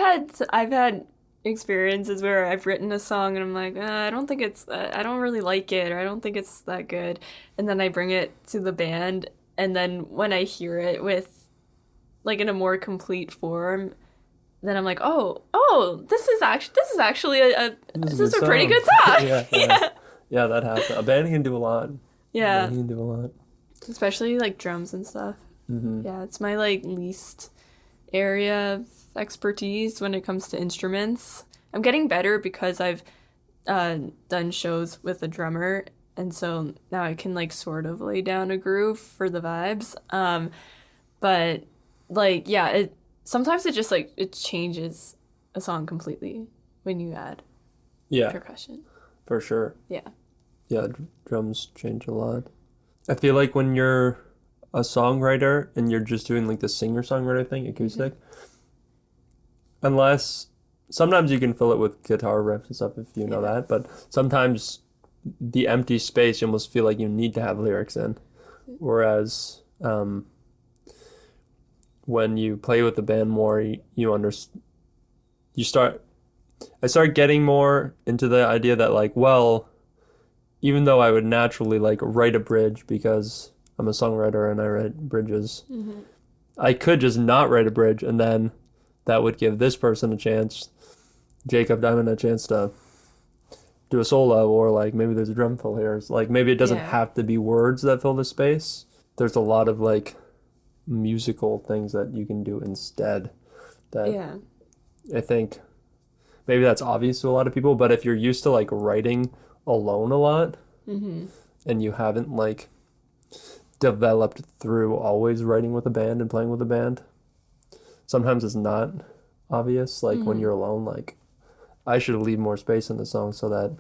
had experiences where I've written a song and I'm like, I don't think it's I don't really like it, or I don't think it's that good, and then I bring it to the band, and then when I hear it with like in a more complete form, then I'm like, this is actually this is a pretty good song. Yeah, that happens. A band can do a lot. Yeah. A band can do a lot. Especially like drums and stuff. Yeah, it's my like least area of expertise when it comes to instruments. I'm getting better because I've done shows with a drummer, and so now I can like sort of lay down a groove for the vibes. But like yeah, sometimes it just like it changes a song completely when you add Yeah, percussion. for sure. Yeah. Yeah, drums change a lot. I feel like when you're a songwriter and you're just doing like the singer-songwriter thing, acoustic, unless sometimes you can fill it with guitar riffs and stuff if you know that, but sometimes the empty space you almost feel like you need to have lyrics in. Whereas when you play with the band more, I start getting more into the idea that like, well, even though I would naturally like write a bridge because I'm a songwriter and I write bridges, I could just not write a bridge, and then that would give this person a chance, Jacob Diamond, a chance to do a solo, or like maybe there's a drum fill here. It's like maybe it doesn't have to be words that fill the space. There's a lot of like musical things that you can do instead that I think maybe that's obvious to a lot of people, but if you're used to like writing alone a lot and you haven't like developed through always writing with a band and playing with a band, sometimes it's not obvious. Like when you're alone, like I should leave more space in the song so that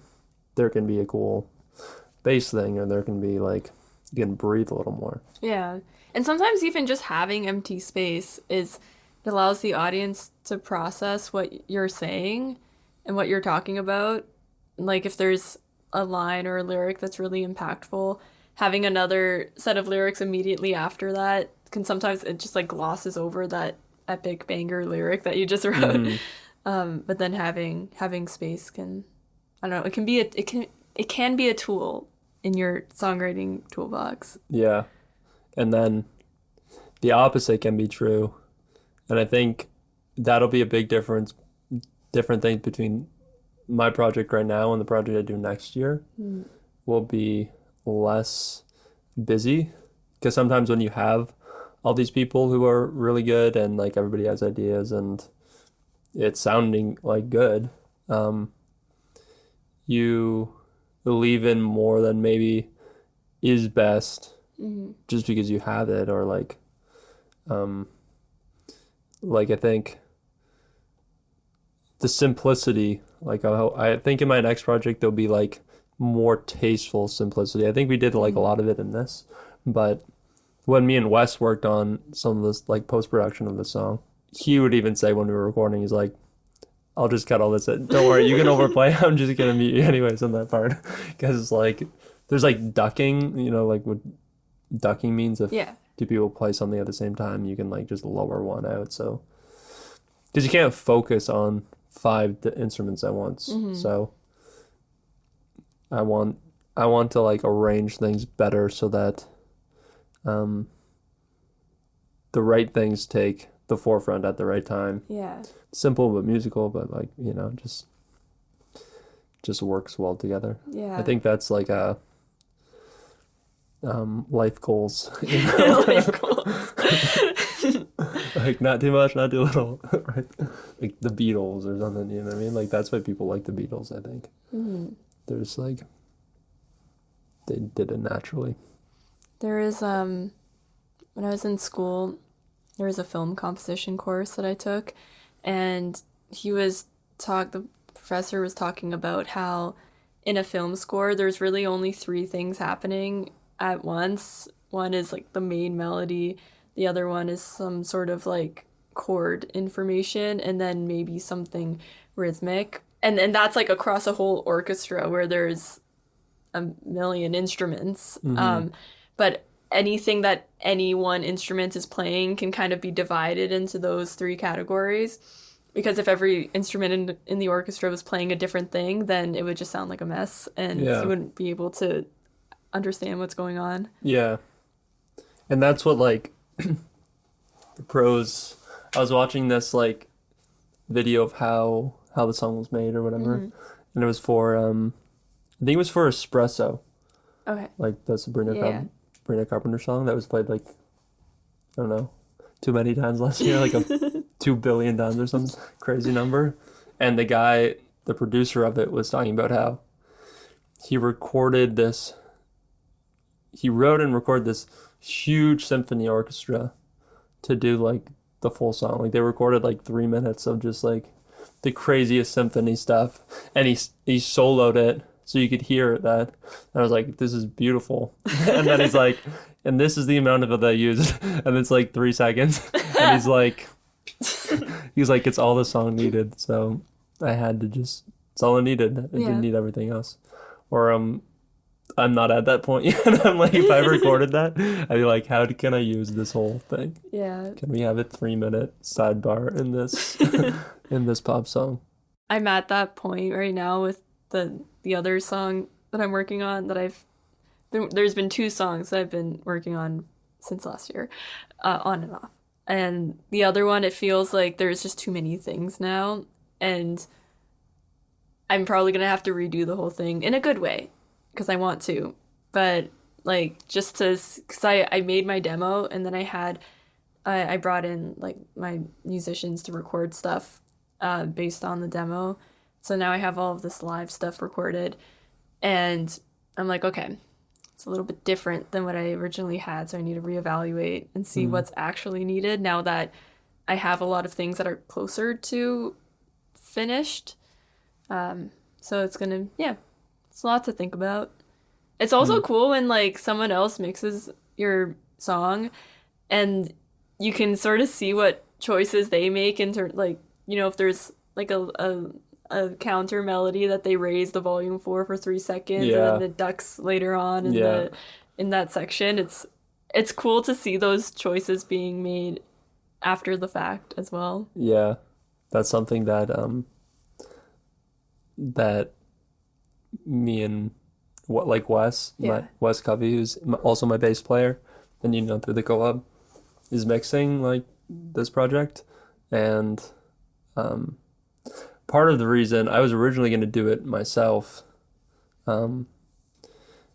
there can be a cool bass thing, or there can be like you can breathe a little more. Yeah. And sometimes even just having empty space it allows the audience to process what you're saying and what you're talking about. Like if there's a line or a lyric that's really impactful, having another set of lyrics immediately after that can sometimes it just like glosses over that epic banger lyric that you just wrote. But then having space can, I don't know, it can be a tool in your songwriting toolbox. Yeah. And then the opposite can be true. And I think that'll be a big different thing between my project right now and the project I do next year. Will be less busy, because sometimes when you have all these people who are really good and like everybody has ideas and it's sounding like good, you believe in more than maybe is best just because you have it, or I think the simplicity, like I think in my next project there'll be like more tasteful simplicity. I think we did like a lot of it in this, but when me and Wes worked on some of this like post-production of the song, he would even say when we were recording, he's like, I'll just cut all this in. Don't worry, you can overplay. I'm just gonna mute you anyways on that part. Because like there's like ducking, like what ducking means. If two people play something at the same time, you can like just lower one out. So because you can't focus on 5 instruments at once. So I want to like arrange things better so that the right things take the forefront at the right time. Yeah. Simple but musical, but like, just works well together. Yeah. I think that's like a life goals. Life goals. Like not too much, not too little. Right? Like the Beatles or something, you know what I mean? Like that's why people like the Beatles, I think. There's like they did it naturally. There is when I was in school, there was a film composition course that I took, and the professor was talking about how in a film score there's really only 3 things happening at once. One is like the main melody, the other one is some sort of like chord information, and then maybe something rhythmic. And that's like across a whole orchestra where there's a million instruments. But anything that any one instrument is playing can kind of be divided into those 3 categories. Because if every instrument in the orchestra was playing a different thing, then it would just sound like a mess, and you wouldn't be able to understand what's going on. Yeah. And that's what like the pros. I was watching this like video of how the song was made or whatever, and it was for I think it was for Espresso. Okay. Like the Sabrina Carpenter song that was played like, I don't know, too many times last year, like 2 billion times or some crazy number. And the producer of it was talking about how he wrote and recorded this huge symphony orchestra to do like the full song. Like they recorded like 3 minutes of just like the craziest symphony stuff, and he soloed it so you could hear that. And I was like, this is beautiful. And then he's like, and this is the amount of it that I used, and it's like 3 seconds. And he's like, it's all the song needed. So I had to it's all I needed. I didn't need everything else. Or I'm not at that point yet. I'm like, if I recorded that, I'd be like, how can I use this whole thing? Yeah. Can we have a 3-minute sidebar in this in this pop song? I'm at that point right now with the other song that I'm working on there's been 2 songs that I've been working on since last year, on and off. And the other one, it feels like there's just too many things now, and I'm probably going to have to redo the whole thing in a good way, because I want to. But, like, because I made my demo, and then I brought in, like, my musicians to record stuff based on the demo. So now I have all of this live stuff recorded, and I'm like, okay, it's a little bit different than what I originally had, so I need to reevaluate and see what's actually needed now that I have a lot of things that are closer to finished. So it's it's a lot to think about. It's also cool when like someone else mixes your song and you can sort of see what choices they make if there's like a counter melody that they raise the volume for 3 seconds, and then it ducks later on in that section. It's cool to see those choices being made after the fact as well. Yeah, that's something that that me and Wes Covey, who's also my bass player, and through the co-op, is mixing like this project, and part of the reason I was originally going to do it myself, and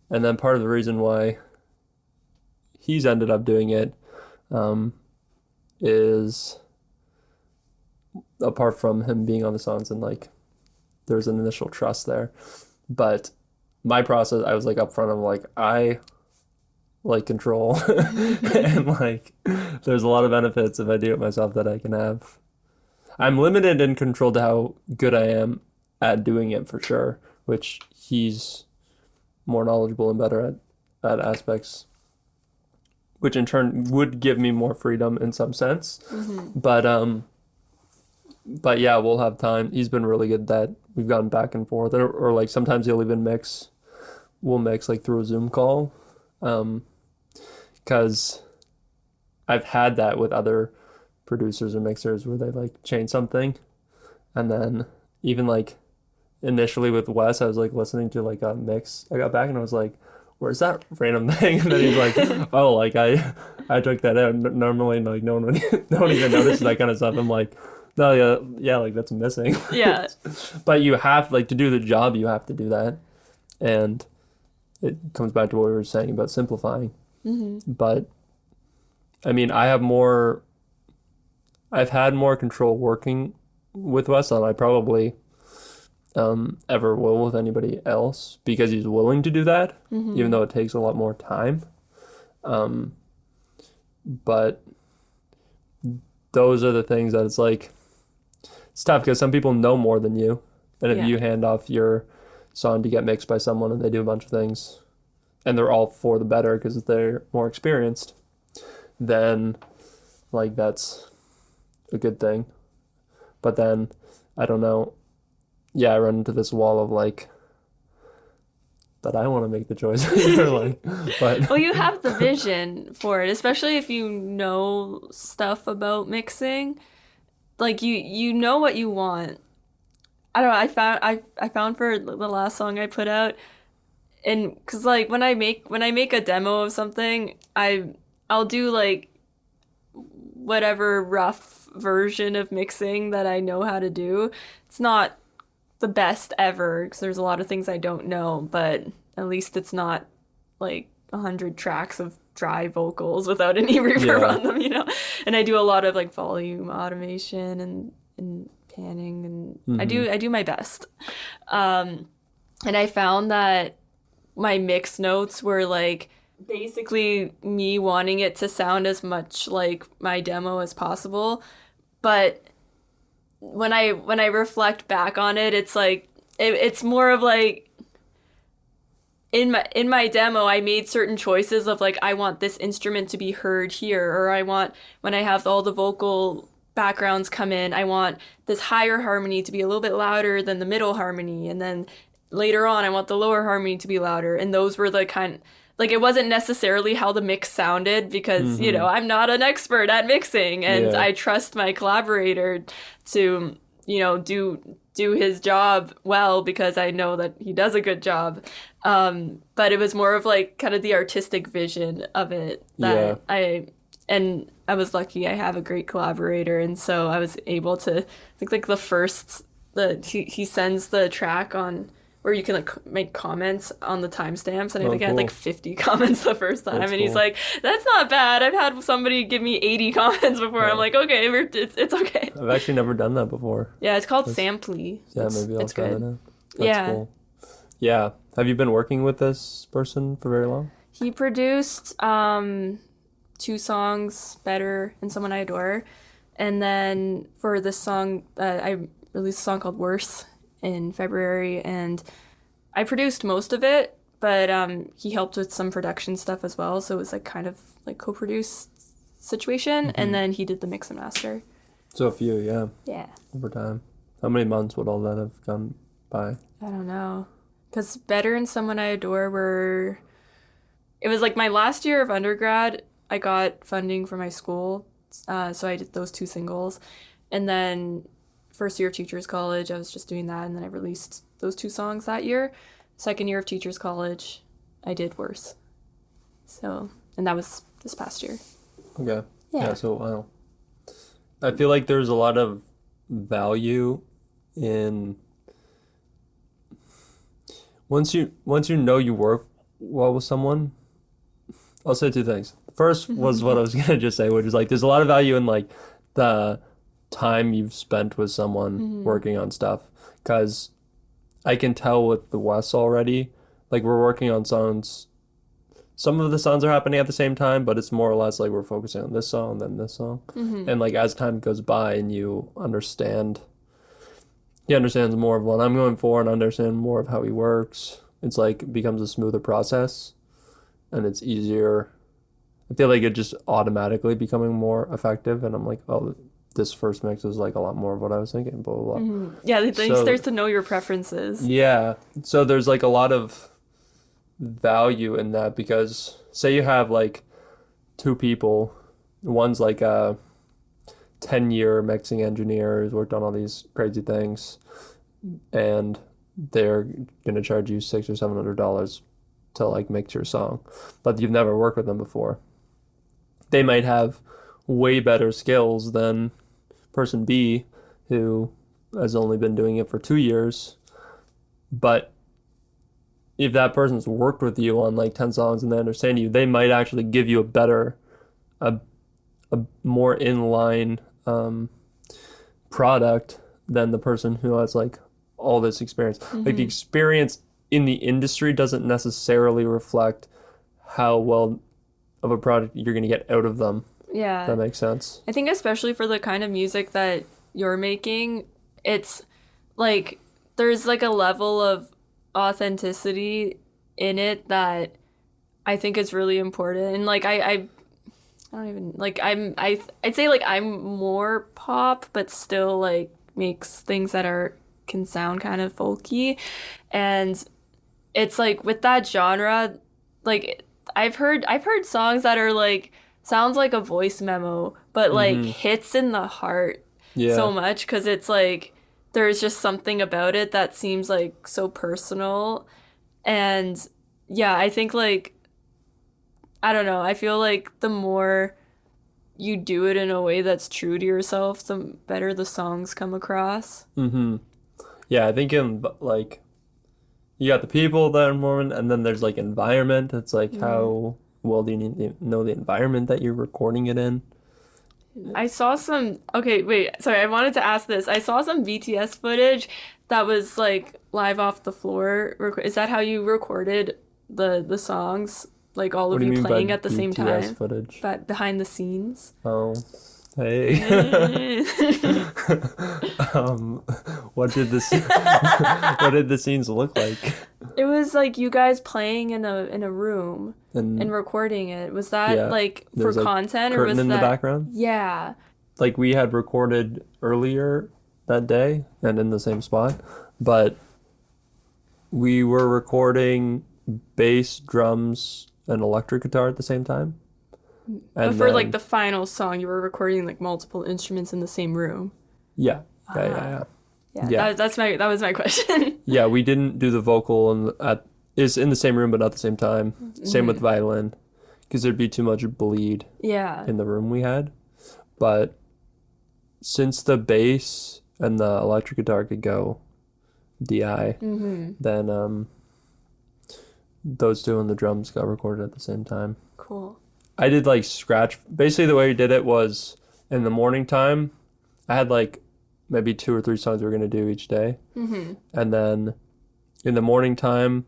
then part of the reason why he's ended up doing it is apart from him being on the songs and like there's an initial trust there, but my process, I was like upfront of like I like control and like there's a lot of benefits if I do it myself that I can have. I'm limited in control to how good I am at doing it for sure, which he's more knowledgeable and better at aspects, which in turn would give me more freedom in some sense. But yeah, we'll have time. He's been really good at that. We've gone back and forth, or like sometimes he'll even we'll mix like through a Zoom call, because I've had that with other producers or mixers where they like change something, and then even like initially with Wes, I was like listening to like a mix. I got back and I was like, where's that random thing? And then he's like, oh, like I took that out. Normally like no one even notices that kind of stuff. I'm like, no, yeah, like that's missing. Yeah. But you have like to do the job, you have to do that, and it comes back to what we were saying about simplifying. But I mean, I've had more control working with Wes than I probably ever will with anybody else, because he's willing to do that, even though it takes a lot more time. But those are the things that it's like, it's tough because some people know more than you. And if you hand off your song to get mixed by someone and they do a bunch of things and they're all for the better because they're more experienced, then like that's a good thing. But then, I don't know, I run into this wall of like, that I want to make the choices. But Well, you have the vision for it, especially if you know stuff about mixing. Like you know what you want. I don't know. I found for the last song I put out, and because like when I make a demo of something, I'll do like whatever rough version of mixing that I know how to do. It's not the best ever because there's a lot of things I don't know, but at least it's not like 100 tracks of dry vocals without any reverb on them, you know? And I do a lot of like volume automation and panning, and I do my best. And I found that my mix notes were like basically me wanting it to sound as much like my demo as possible. But when I reflect back on it, it's like it's more of like in my demo, I made certain choices of like, I want this instrument to be heard here, or I want, when I have all the vocal backgrounds come in, I want this higher harmony to be a little bit louder than the middle harmony, and then later on I want the lower harmony to be louder. And those were the kind, like, it wasn't necessarily how the mix sounded because, you know, I'm not an expert at mixing, and I trust my collaborator to, you know, do his job well because I know that he does a good job. But it was more of like kind of the artistic vision of it that I was lucky I have a great collaborator, and so I was able to, I think like he sends the track on where you can like make comments on the timestamps, and I think I had like 50 comments the first time. That's he's like, that's not bad. I've had somebody give me 80 comments before. I'm like, okay, it's okay. I've actually never done that before. Yeah, it's called Samply. Yeah, maybe I'll try it out. That's cool. Yeah. Have you been working with this person for very long? He produced 2 songs, Better and Someone I Adore. And then for this song, I released a song called Worse in February, and I produced most of it, but he helped with some production stuff as well, so it was like kind of like co-produced situation, and then he did the mix and master. So a few, yeah, over time. How many months would all that have gone by? I don't know, because Better and Someone I Adore it was like my last year of undergrad. I got funding for my school, so I did those 2 singles, and then first year of Teachers College, I was just doing that, and then I released those 2 songs that year. Second year of Teachers College, I did Worse. So, and that was this past year. Okay. Yeah, so wow. I feel like there's a lot of value in once you know you work well with someone. I'll say two things. First was what I was gonna just say, which is like there's a lot of value in like the time you've spent with someone working on stuff. Because I can tell with the Wes already, like we're working on songs. Some of the songs are happening at the same time, but it's more or less like we're focusing on this song, then this song. And like as time goes by and he understands more of what I'm going for and understand more of how he works. It's like it becomes a smoother process and it's easier. I feel like it just automatically becoming more effective, and I'm like, oh, this first mix is like a lot more of what I was thinking, blah, blah, blah. Yeah, he starts to know your preferences. Yeah. So there's like a lot of value in that because say you have like two people, one's like a 10-year mixing engineer who's worked on all these crazy things, and they're gonna charge you $600 or $700 to like mix your song, but you've never worked with them before. They might have way better skills than person B, who has only been doing it for 2 years. But if that person's worked with you on like 10 songs and they understand you, they might actually give you a more in-line product than the person who has like all this experience. Like the experience in the industry doesn't necessarily reflect how well of a product you're going to get out of them. Yeah. That makes sense. I think especially for the kind of music that you're making, it's like there's like a level of authenticity in it that I think is really important. And like I don't even like I'd say like I'm more pop, but still like makes things that can sound kind of folky. And it's like with that genre, like I've heard songs that are like sounds like a voice memo, but like hits in the heart so much because it's like there's just something about it that seems like so personal. And yeah, I think like I don't know, I feel like the more you do it in a way that's true to yourself, the better the songs come across. Yeah, I think in like you got the people that are important, and then there's like environment. It's like how well do you need to know the environment that you're recording it in? I saw some, okay, wait, sorry, I wanted to ask this. I saw some BTS footage that was like live off the floor. Is that how you recorded the songs? Like all of you playing at the same time? Footage? But behind the scenes? Oh, hey. What did the scenes look like? It was like you guys playing in a room and recording it. Was that like for content or was that in the background? Yeah. Like we had recorded earlier that day and in the same spot, but we were recording bass, drums, and electric guitar at the same time. But for like the final song, you were recording like multiple instruments in the same room. Yeah. Yeah. That was my question. Yeah, we didn't do the vocal it's in the same room but not at the same time. Same with violin, because there'd be too much bleed. Yeah. In the room we had, but since the bass and the electric guitar could go DI, then those two and the drums got recorded at the same time. Cool. I did like scratch. Basically, the way we did it was in the morning time, I had like maybe 2 or 3 songs we were going to do each day. And then in the morning time,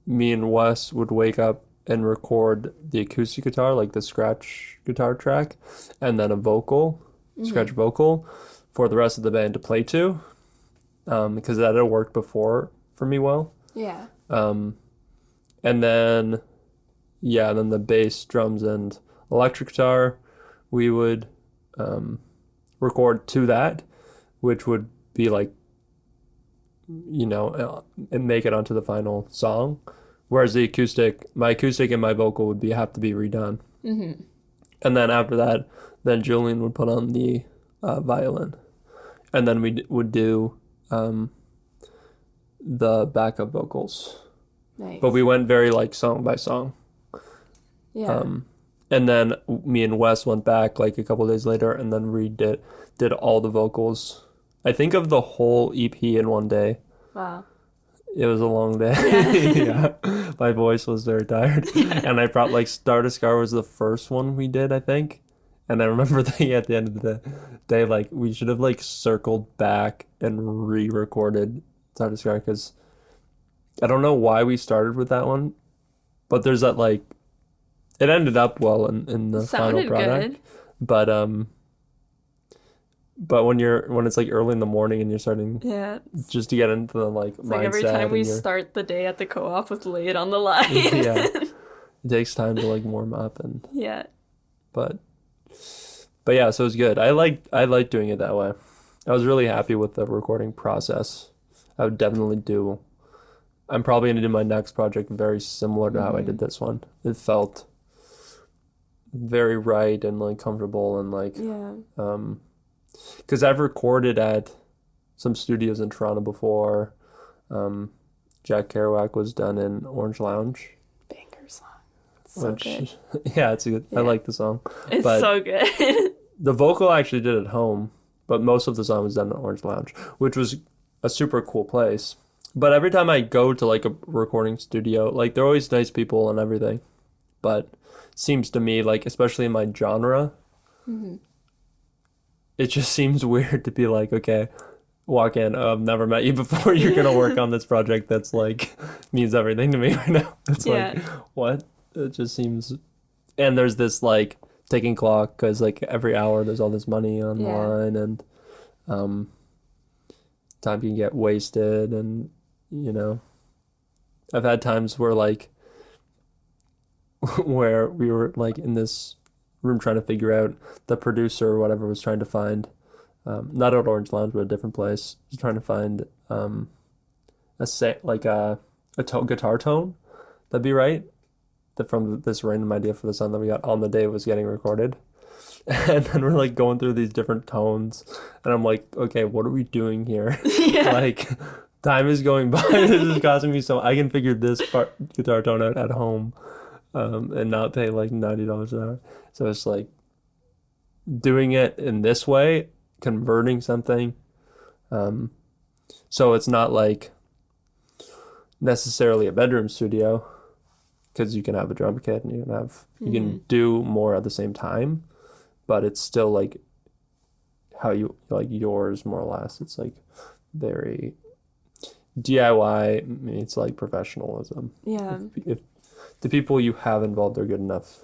me and Wes would wake up and record the acoustic guitar, like the scratch guitar track, and then a vocal, scratch vocal for the rest of the band to play to, because that had worked before for me well. Yeah. And then, then the bass, drums, and electric guitar, we would record to that, which would be like, and make it onto the final song. Whereas my acoustic and my vocal would have to be redone. And then after that, then Julian would put on the violin. And then we would do the backup vocals. Nice. But we went very like song by song. Yeah. And then me and Wes went back like a couple days later and then did all the vocals. I think of the whole EP in one day. Wow. It was a long day. Yeah. Yeah. My voice was very tired. And I brought like Star to Scar was the first one we did, I think. And I remember that at the end of the day, like we should have like circled back and re-recorded Star to Scar because I don't know why we started with that one, but there's that like it ended up well in the final Sounded product. good. But when it's like early in the morning and you're starting Yeah. just to get into the like It's like every mindset time we and you're start the day at the co-op with Lay It on the Line. yeah, it takes time to like warm up and Yeah. but yeah, so it was good. I like doing it that way. I was really happy with the recording process. I would definitely do. I'm probably gonna do my next project very similar to how I did this one. It felt very right and like comfortable and like Yeah. because I've recorded at some studios in Toronto before. Jack Kerouac was done in Orange Lounge, Banger song. So good. yeah, it's a good. I Yeah. like the song. It's But so good. the vocal I actually did at home, but most of the song was done in Orange Lounge, which was a super cool place. But every time I go to like a recording studio, like they're always nice people and everything, but it seems to me like, especially in my genre, it just seems weird to be like, okay, walk in. Oh, I've never met you before. You're gonna work on this project that's like means everything to me right now. It's like, what? It just seems. And there's this like ticking clock because like every hour there's all this money on the Yeah. line and time can get wasted and I've had times where like where we were like in this room trying to figure out the producer or whatever was trying to find not at Orange Lounge but a different place was trying to find guitar tone that'd be right that from this random idea for the song that we got on the day it was getting recorded. And then we're like going through these different tones and I'm like, okay, what are we doing here? Yeah. Like time is going by. This is costing me so I can figure this guitar tone out at home and not pay like $90 an hour. So it's like doing it in this way, converting something. So it's not like necessarily a bedroom studio because you can have a drum kit and you can do more at the same time, but it's still like how you like yours more or less. It's like very DIY meets like professionalism. Yeah. If the people you have involved are good enough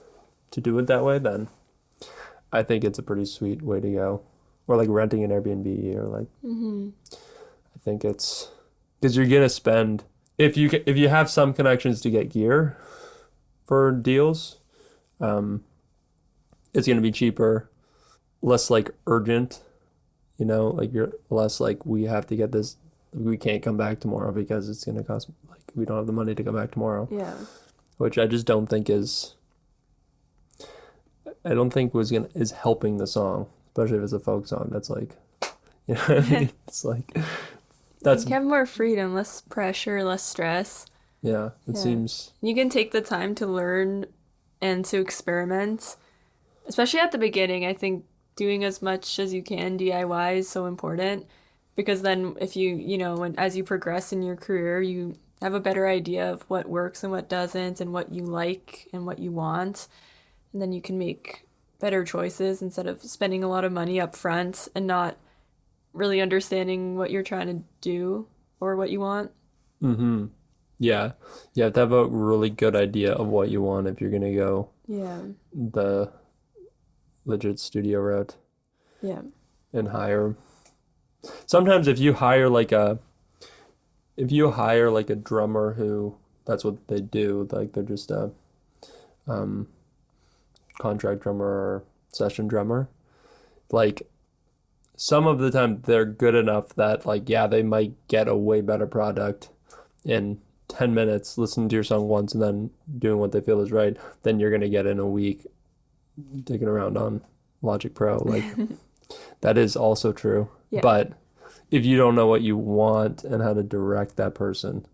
to do it that way, then I think it's a pretty sweet way to go. Or like renting an Airbnb or like I think it's because you're gonna spend if you have some connections to get gear for deals, it's gonna be cheaper, less like urgent, like you're less like we have to get this, we can't come back tomorrow because it's gonna cost like we don't have the money to come back tomorrow. Yeah. Which I just don't think is helping the song, especially if it's a folk song. That's like, what I mean? It's like that's You have more freedom, less pressure, less stress. yeah. It seems You can take the time to learn and to experiment, especially at the beginning. I think doing as much as you can DIY is so important because then if as you progress in your career, you have a better idea of what works and what doesn't and what you like and what you want. And then you can make better choices instead of spending a lot of money up front and not really understanding what you're trying to do or what you want. yeah. You have to have a really good idea of what you want if you're gonna go the legit studio route Yeah. and hire. Sometimes if you hire like a drummer who that's what they do, like they're just a contract drummer or session drummer, like some of the time they're good enough that like they might get a way better product in 10 minutes listening to your song once and then doing what they feel is right than you're gonna get in a week digging around on Logic Pro. Like that is also true. Yeah. But if you don't know what you want and how to direct that person,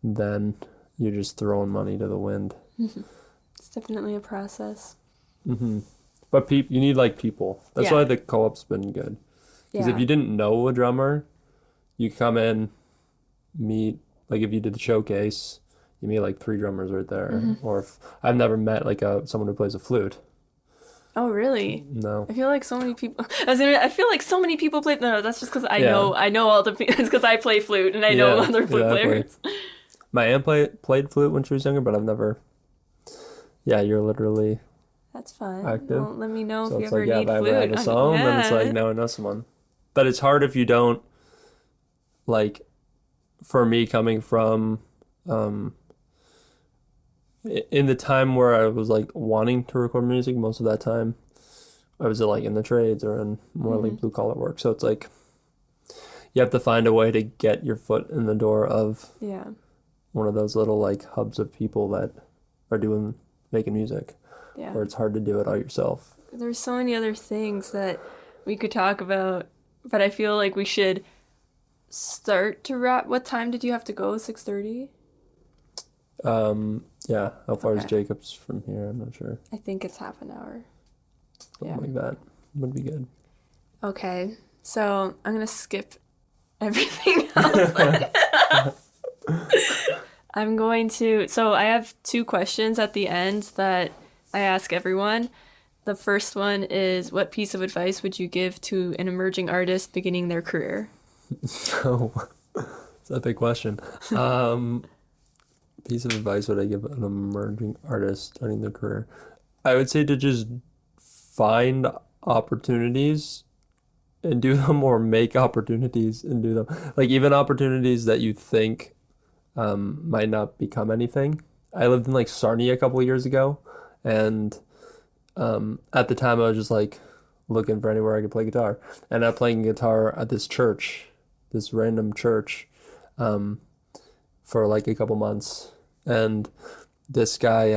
then you're just throwing money to the wind. It's definitely a process. But you need like people. That's Yeah. why the co-op's been good. Because Yeah. if you didn't know a drummer, you come in, meet, like if you did the showcase, you meet like 3 drummers right there. Or if I've never met like someone who plays a flute. Oh, really? No. I feel like so many people. I feel like so many people play. No, that's just because Yeah. I know all the. It's because I play flute and I know Yeah, other flute exactly. players. My aunt played flute when she was younger, but I've never. Yeah, you're literally That's fun. active. Well, let me know So if you it's ever like, yeah, if need I ever have flute. a song, then it's like, Yeah. now I know someone. But it's hard if you don't, like, for me coming from, um, in the time where I was like wanting to record music, most of that time I was like in the trades or in more like blue collar work. So it's like you have to find a way to get your foot in the door of Yeah. one of those little like hubs of people that are making music, Yeah. where it's hard to do it all yourself. There's so many other things that we could talk about, but I feel like we should start to wrap. What time did you have to go? 6:30? Yeah, how far is Okay. Jacobs from here? I'm not sure. I think it's half an hour. Something Yeah. like that would be good. Okay. So I'm gonna skip everything else then. I'm going to. So I have 2 questions at the end that I ask everyone. The first one is, what piece of advice would you give to an emerging artist beginning their career? Oh, it's a big question. Piece of advice would I give an emerging artist starting their career? I would say to just find opportunities and do them, or make opportunities and do them. Like even opportunities that you think might not become anything. I lived in like Sarnia a couple of years ago, and at the time I was just like looking for anywhere I could play guitar. And I'm playing guitar at this church, this random church, for like a couple months. And this guy,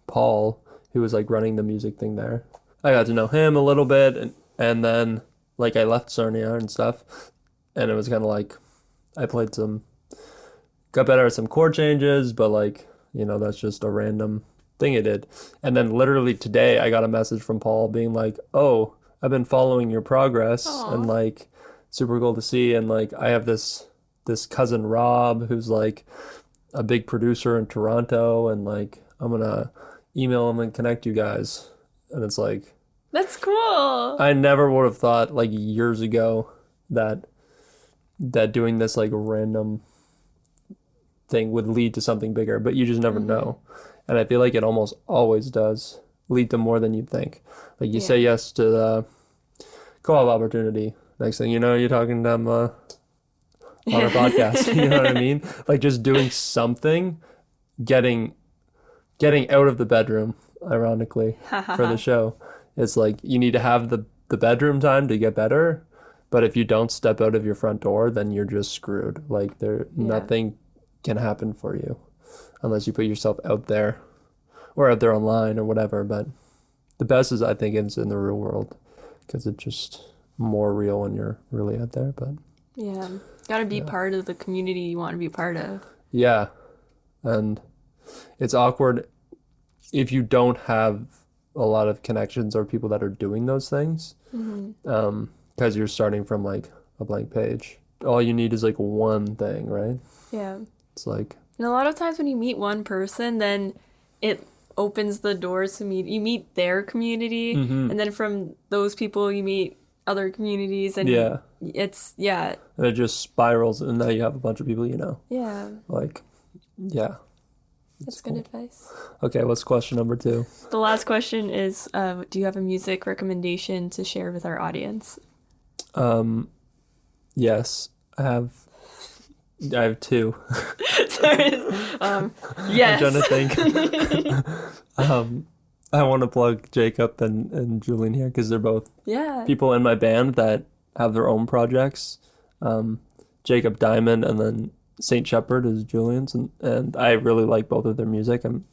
Paul, who was like running the music thing there, I got to know him a little bit, and then like I left Sarnia and stuff, and it was kind of like I got better at some chord changes, but like, that's just a random thing I did. And then literally today I got a message from Paul being like, "Oh, I've been following your progress Aw. and like super cool to see, and like I have this cousin Rob who's like a big producer in Toronto, and like I'm gonna email him and connect you guys." And it's like That's cool. I never would have thought like years ago that doing this like random thing would lead to something bigger, but you just never know. And I feel like it almost always does lead to more than you'd think. Like you say yes to the co-op opportunity. Next thing you know, you're talking to them on a podcast. You know what I mean? Like just doing something, getting out of the bedroom, ironically, for the show. It's like you need to have the bedroom time to get better. But if you don't step out of your front door, then you're just screwed. Like nothing can happen for you unless you put yourself out there or out there online or whatever. But the best is, I think, it's in the real world because it's just more real when you're really out there. But Yeah. Gotta be part of the community you want to be part of. yeah, and it's awkward if you don't have a lot of connections or people that are doing those things, because you're starting from like a blank page. All you need is like one thing, right? Yeah. It's like, And a lot of times when you meet one person, then it opens the doors to you meet their community, and then from those people you meet other communities, and it's and it just spirals, and now you have a bunch of people like, yeah. That's good advice. Okay, what's question number 2? The last question is, do you have a music recommendation to share with our audience? Yes, I have 2. Sorry. Yes. I'm trying to think. I want to plug Jacob and Julian here because they're both people in my band that have their own projects. Jacob Diamond and then Saint Shepherd is Julian's, and I really like both of their music. I'm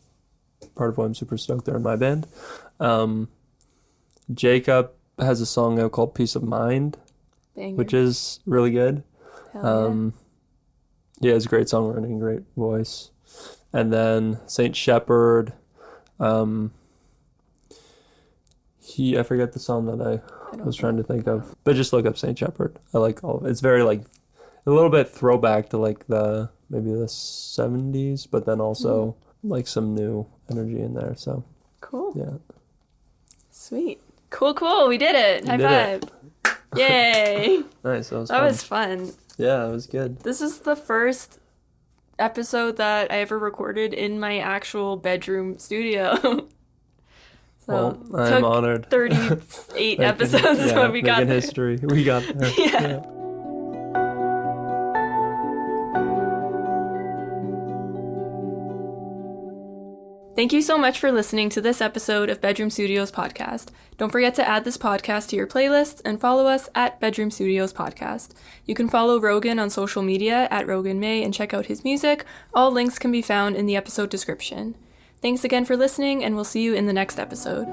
part of why I'm super stoked they're in my band. Jacob has a song out called Peace of Mind, which is really good. He has great songwriting, great voice. And then Saint Shepherd, I forget the song that I was trying to think of. But just look up Saint Shepherd. I like all of it. It's very like a little bit throwback to like maybe the 70s, but then also like some new energy in there. So cool. Yeah. Sweet. Cool. We did it. High five. Yay. Nice. That was fun. Yeah, it was good. This is the first episode that I ever recorded in my actual bedroom studio. So I'm honored. 38 episodes when we got there. History. We got there. Yeah. Thank you so much for listening to this episode of Bedroom Studios Podcast. Don't forget to add this podcast to your playlists and follow us at Bedroom Studios Podcast. You can follow Rogan on social media at Rogan Mei and check out his music. All links can be found in the episode description. Thanks again for listening, and we'll see you in the next episode.